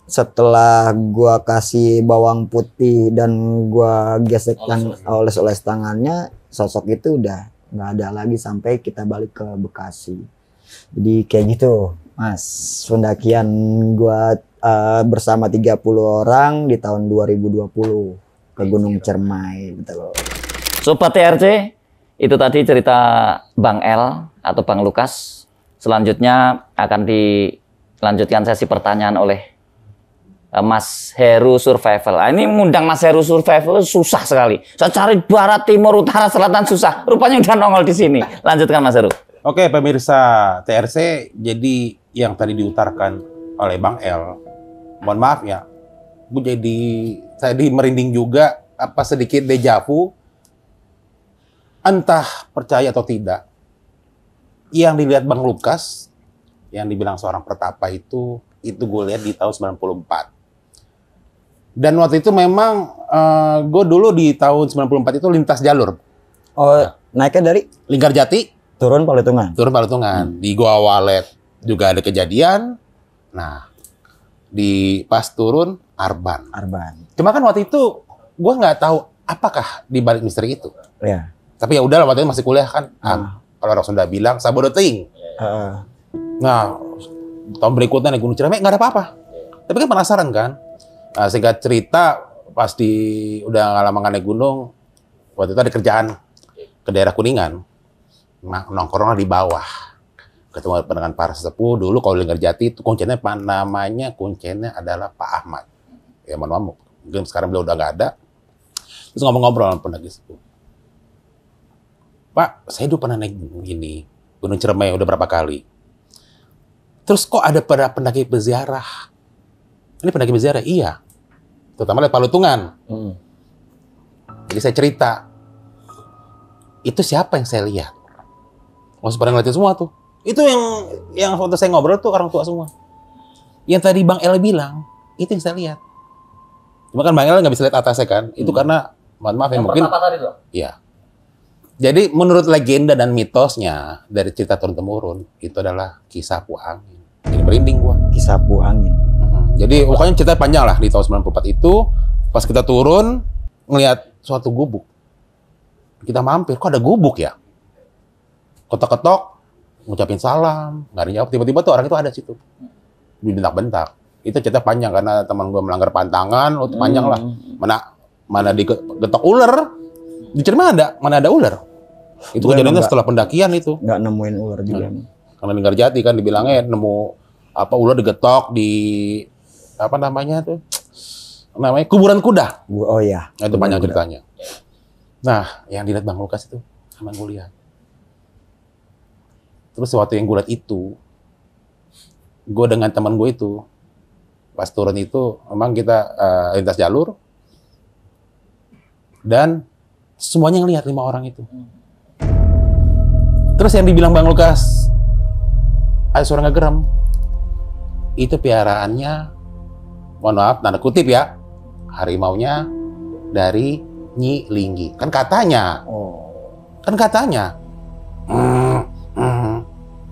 Speaker 1: setelah gua kasih bawang putih dan gua gesekkan oles-oles tangannya, sosok itu udah nggak ada lagi sampai kita balik ke Bekasi. Jadi kayak gitu Mas, pendakian gua bersama 30 orang di tahun 2020 ke Gunung Cermai gitu loh.
Speaker 3: Sobat TRC, itu tadi cerita Bang L atau Bang Lukas. Selanjutnya akan dilanjutkan sesi pertanyaan oleh Mas Heru Survival. Ini ngundang Mas Heru Survival susah sekali. Saya cari barat, timur, utara, selatan susah. Rupanya udah nongol di sini. Lanjutkan Mas Heru.
Speaker 4: Oke, pemirsa TRC, jadi yang tadi diutarakan oleh Bang L, mohon maaf ya, saya merinding juga, apa sedikit dejavu, entah percaya atau tidak, yang dilihat Bang Lukas, yang dibilang seorang pertapa itu gue lihat di tahun 94. Dan waktu itu memang gue dulu di tahun 94 itu lintas jalur.
Speaker 1: Oh, naiknya dari
Speaker 4: Linggarjati
Speaker 1: turun Palutungan.
Speaker 4: Di Goa Walet juga ada kejadian. Nah, di pas turun Arban. Cuma kan waktu itu gue nggak tahu apakah di balik misteri itu.
Speaker 1: Ya.
Speaker 4: Tapi ya udahlah, waktu itu masih kuliah kan. Kalau orang Sunda bilang sabodoting. Nah, tahun berikutnya naik Gunung Ciremai nggak ada apa-apa. Tapi kan penasaran kan. Nah, singkat cerita, pas udah nggak lama nggak naik gunung, waktu itu ada kerjaan ke daerah Kuningan, nongkrongnya di bawah, ketemu dengan para sesepuh. Dulu kalau Linggarjati itu kuncennya namanya adalah Pak Ahmad. Ya mohon maaf, mungkin sekarang beliau udah nggak ada. Terus ngobrol-ngobrol sama pendaki sepuh. Pak, saya dulu pernah naik Gunung Ciremai udah berapa kali. Terus kok ada pada pendaki berziarah? Ini pendaki berziarah? Iya. Terutama dari Palutungan. Jadi saya cerita. Itu siapa yang saya lihat? Maksud pada ngeliatin semua tuh. Itu yang waktu saya ngobrol tuh orang tua semua. Yang tadi Bang El bilang, itu yang saya lihat. Cuma kan Bang El nggak bisa lihat atasnya kan. Itu karena, mohon maaf ya mungkin. Tadi tuh? Iya. Jadi menurut legenda dan mitosnya dari cerita turun-temurun itu adalah kisah Pu Angin. Jadi merinding gua.
Speaker 1: Kisah Pu Angin.
Speaker 4: Jadi pokoknya cerita panjang lah di tahun 94 itu pas kita turun ngelihat suatu gubuk. Kita mampir, kok ada gubuk ya? Ketok-ketok, ngucapin salam, nggak ada yang jawab. Tiba-tiba tuh orang itu ada situ. Dibentak-bentak. Itu cerita panjang karena teman gua melanggar pantangan, itu panjang lah. Mana digetok ular. Di Cirebon mana ada ular? Itu
Speaker 1: Gua
Speaker 4: kejadiannya
Speaker 1: emang
Speaker 4: setelah pendakian itu.
Speaker 1: Nggak nemuin ular juga.
Speaker 4: Karena di Ngarjati kan dibilangnya nemu ular digetok di apa namanya tuh? Namanya kuburan kuda.
Speaker 1: Oh iya.
Speaker 4: Nah, itu panjang ceritanya. Nah, yang dilihat Bang Lukas itu sama gue lihat. Terus waktu yang gue lihat itu, gue dengan teman gue itu pas turun itu memang kita lintas jalur dan semuanya ngelihat 5 orang itu. Terus yang dibilang Bang Lukas, ada suara nggak geram. Itu piaraannya, mohon maaf, tanda kutip ya, harimaunya dari Nyi Linggi. Kan katanya. Kan katanya.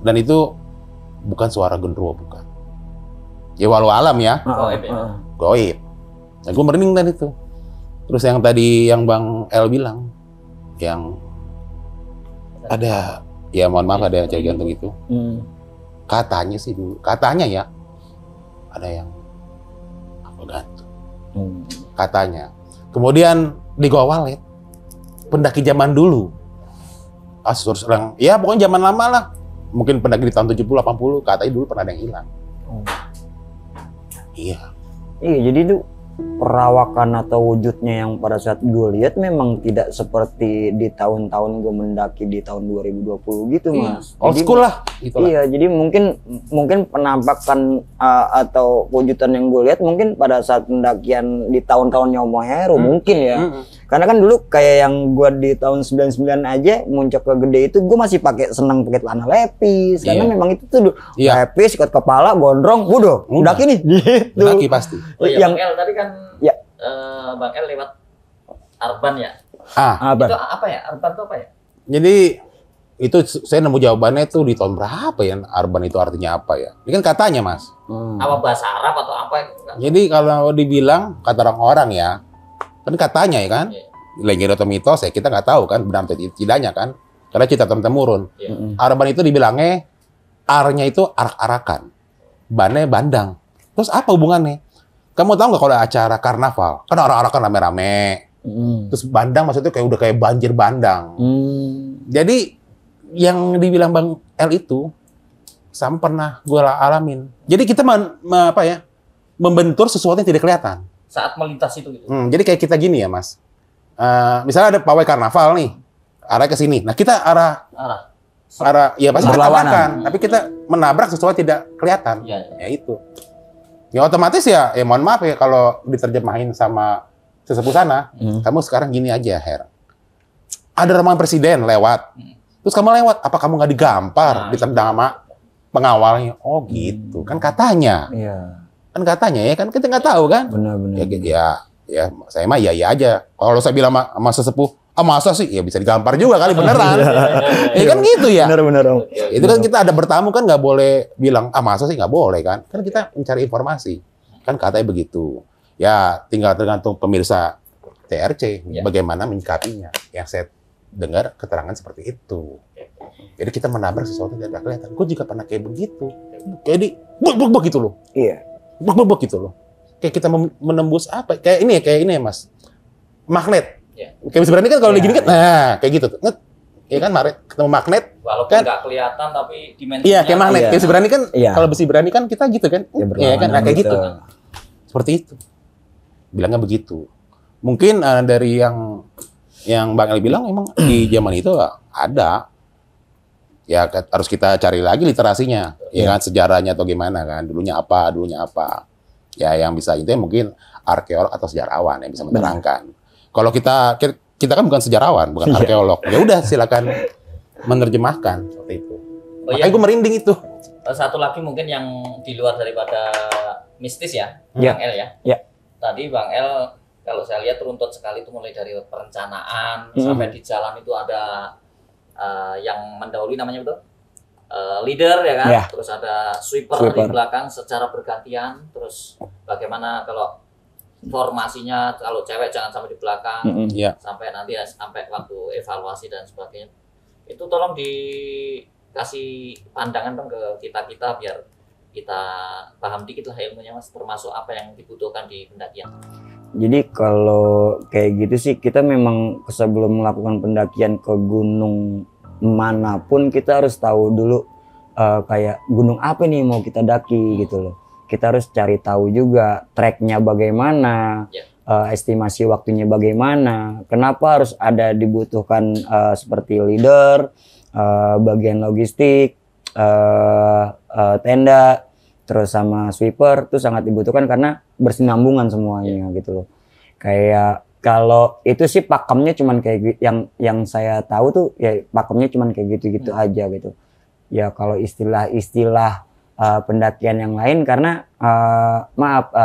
Speaker 4: Dan itu bukan suara genderuwo, bukan. Ya walau alam ya. Goib. Nah, gue merinding tadi itu. Terus yang tadi yang Bang El bilang, yang ada, ya mohon maaf ada yang cari jantung itu. Katanya sih dulu, katanya ya, ada yang apa gantung. Katanya. Kemudian di Goa Walet, pendaki zaman dulu, ya pokoknya zaman lama lah. Mungkin pendaki di tahun 70-80, katanya dulu pernah ada yang hilang. Iya.
Speaker 1: Iya, jadi itu perawakan atau wujudnya yang pada saat gue lihat memang tidak seperti di tahun-tahun gue mendaki di tahun 2020 gitu, Mas.
Speaker 4: Old school lah. Itulah.
Speaker 1: Iya, jadi mungkin penampakan atau wujudan yang gue lihat mungkin pada saat pendakian di tahun-tahun Nyomo Heru mungkin ya. Karena kan dulu kayak yang gue di tahun 99 aja muncak ke gede itu gue masih senang pakai celana lepis karena memang itu tuh lepis, ikat kepala, gondrong, udah mendaki nih gitu.
Speaker 4: Mendaki pasti.
Speaker 3: Oh iya,
Speaker 1: yang
Speaker 3: Bang El tadi kan
Speaker 1: ya.
Speaker 3: Bang El lewat Arban ya.
Speaker 1: Arban.
Speaker 3: Itu apa ya? Arban itu apa ya?
Speaker 4: Jadi itu saya nemu jawabannya itu di tahun berapa ya? Arban itu artinya apa ya? Ini kan katanya, Mas.
Speaker 3: Apa bahasa Arab atau apa?
Speaker 4: Jadi kalau dibilang kata orang-orang ya, kan katanya ya kan, legenda atau mitos ya kita nggak tahu kan benar atau tidaknya kan, karena cerita turun-temurun. Arban itu dibilangnya arnya itu arak-arakan, bannya bandang. Terus apa hubungannya? Kamu tahu nggak kalau ada acara karnaval, kan arak-arakan rame-rame. Terus bandang maksudnya kayak udah kayak banjir bandang. Jadi yang dibilang Bang El itu sama pernah gue alamin. Jadi kita membentur sesuatu yang tidak kelihatan.
Speaker 3: Saat melintas itu gitu.
Speaker 4: Jadi kayak kita gini ya, Mas. Misalnya ada pawai karnaval nih, arah ke sini. Nah, kita arah ya pasti berlawanan. Tapi kita menabrak sesuatu yang tidak kelihatan. Ya itu. Ya otomatis ya mohon maaf ya kalau diterjemahin sama sesepuh sana. Kamu sekarang gini aja, Her. Ada rombongan presiden lewat. Terus kamu lewat, apa kamu nggak digampar, ditendang sama pengawalnya? Oh gitu. Kan katanya. Iya. Kan katanya ya, kan kita nggak tahu kan.
Speaker 1: Benar-benar.
Speaker 4: Ya, saya mah ya aja. Kalau saya bilang sama sesepuh, masa sih? Ya bisa digampar juga kali beneran. Ya kan gitu ya.
Speaker 1: Benar-benar.
Speaker 4: Itu kan kita ada bertamu kan nggak boleh bilang, masa sih nggak boleh kan. Kan kita mencari informasi. Kan katanya begitu. Ya tinggal tergantung pemirsa TRC bagaimana menyikapinya. Yang saya dengar keterangan seperti itu. Jadi kita menabrak sesuatu yang tidak kelihatan. Gue juga pernah kayak begitu. Kayak di buk gitu loh. Iya. Buk gitu loh. Kayak kita menembus apa? Kayak ini ya Mas. Magnet. Kayak bisa berani kan kalau gini kan. Nah, kayak gitu tuh. Iya kan magnet, ketemu magnet.
Speaker 3: Walaupun nggak kelihatan tapi dimensinya.
Speaker 4: Iya, kayak magnet. Kayak besi berani kan. Kalau besi berani kan kita gitu kan. Iya kan. Nah, kayak gitu. Seperti itu. Bilangnya begitu. Mungkin dari yang Bang El bilang memang di zaman itu ada. Ya harus kita cari lagi literasinya, ya kan, sejarahnya atau gimana kan, dulunya apa. Ya yang bisa itu mungkin arkeolog atau sejarawan yang bisa menerangkan. Kalau kita kan bukan sejarawan, bukan arkeolog. Ya udah silakan menerjemahkan seperti itu. Makanya gue merinding itu.
Speaker 3: Satu lagi mungkin yang di luar daripada mistis ya, Bang El ya. Tadi Bang El kalau saya lihat runtut sekali itu mulai dari perencanaan sampai di jalan itu ada yang mendahului namanya betul leader ya kan, terus ada sweeper di belakang secara bergantian, terus bagaimana kalau formasinya, kalau cewek jangan sampai di belakang sampai nanti sampai waktu evaluasi dan sebagainya. Itu tolong dikasih pandangan dong ke kita biar kita paham dikit lah ilmunya Mas, termasuk apa yang dibutuhkan di pendakian.
Speaker 1: Jadi kalau kayak gitu sih, kita memang sebelum melakukan pendakian ke gunung manapun kita harus tahu dulu kayak gunung apa nih mau kita daki gitu loh. Kita harus cari tahu juga treknya bagaimana, estimasi waktunya bagaimana, kenapa harus ada dibutuhkan seperti leader, bagian logistik, tenda, terus sama sweeper itu sangat dibutuhkan karena bersinambungan semuanya gitu loh. Kayak kalau itu sih pakemnya cuman kayak yang saya tahu tuh ya pakemnya cuman kayak gitu-gitu aja gitu. Ya kalau istilah-istilah pendakian yang lain karena maaf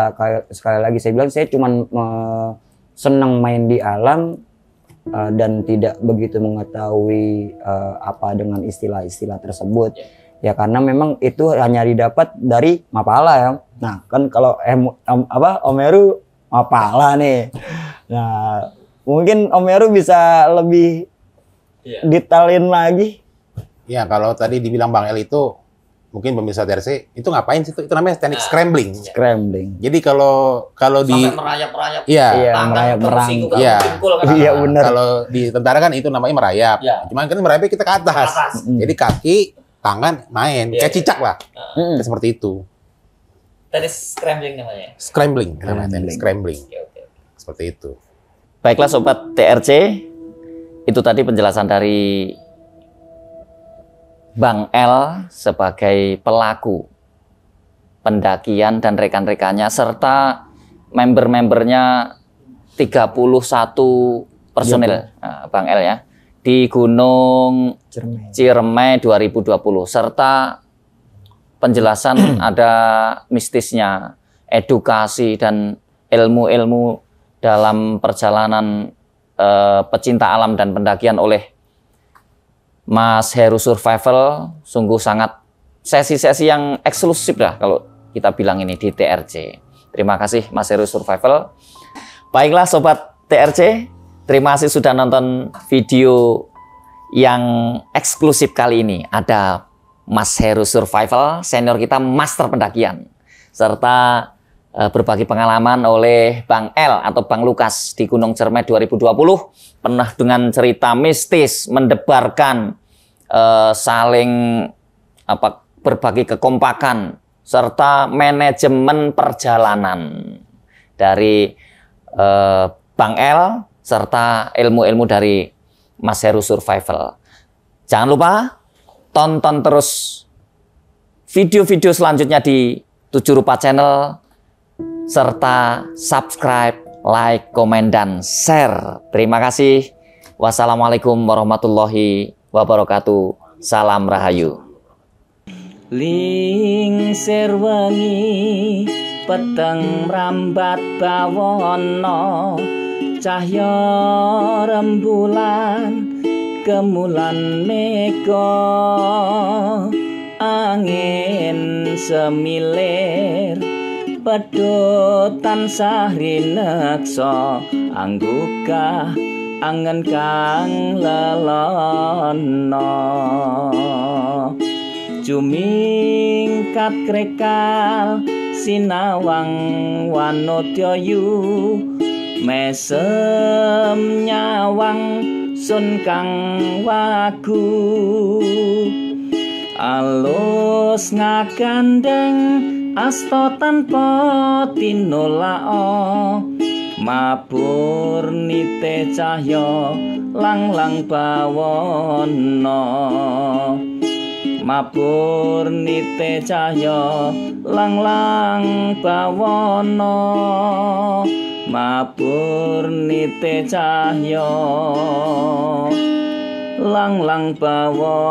Speaker 1: sekali lagi saya bilang saya cuman senang main di alam dan tidak begitu mengetahui apa dengan istilah-istilah tersebut. Ya karena memang itu hanya didapat dari Mapala ya. Nah kan kalau Om Heru Mapala nih. Nah mungkin Om Heru bisa lebih detailin lagi.
Speaker 4: Ya kalau tadi dibilang Bang El itu mungkin pemirsa TRC itu ngapain sih itu namanya teknik scrambling.
Speaker 1: Scrambling.
Speaker 4: Jadi kalau di
Speaker 3: merayap-rayap.
Speaker 1: Merayap-merang.
Speaker 4: Iya benar. Kalau di tentara kan itu namanya merayap. Cuman kan merayapnya kita ke atas. Jadi kaki tangan main kayak cicak lah, seperti itu.
Speaker 3: Tadi scrambling namanya.
Speaker 4: Scrambling namanya, teknik scrambling. Seperti itu.
Speaker 3: Baiklah sobat TRC, itu tadi penjelasan dari Bang El sebagai pelaku pendakian dan rekan-rekannya serta member-membernya 31 personil, Bang El ya, di Gunung Ciremai 2020 serta penjelasan ada mistisnya, edukasi dan ilmu-ilmu dalam perjalanan pecinta alam dan pendakian oleh Mas Heru Survival. Sungguh sangat sesi-sesi yang eksklusif lah kalau kita bilang ini di TRC. Terima kasih Mas Heru Survival. Baiklah sobat TRC, terima kasih sudah nonton video yang eksklusif kali ini. Ada Mas Heru Survival, senior kita master pendakian. Serta berbagi pengalaman oleh Bang El atau Bang Lukas di Gunung Ciremai 2020. Pernah dengan cerita mistis, mendebarkan, saling berbagi kekompakan, serta manajemen perjalanan dari Bang El, serta ilmu-ilmu dari Mas Heru Survival. Jangan lupa tonton terus video-video selanjutnya di 7 Rupa Channel, serta subscribe, like, komen, dan share. Terima kasih. Wassalamualaikum warahmatullahi wabarakatuh. Salam Rahayu. Lingsir wengi peteng mrambat bawana, cahya rembulan kemulan mega, angin semilir pedhot tansah rineksa, anggukah angen kang lelana, jumingkat krekal sinawang wanodyayu, mesem nyawang sun kang wagu, alus ngagandeng asta tanpa tinolak, mabur nite cahya lang-lang bawana, mabur nite cahya lang-lang bawana, mabur nite cahya lang-lang bawana.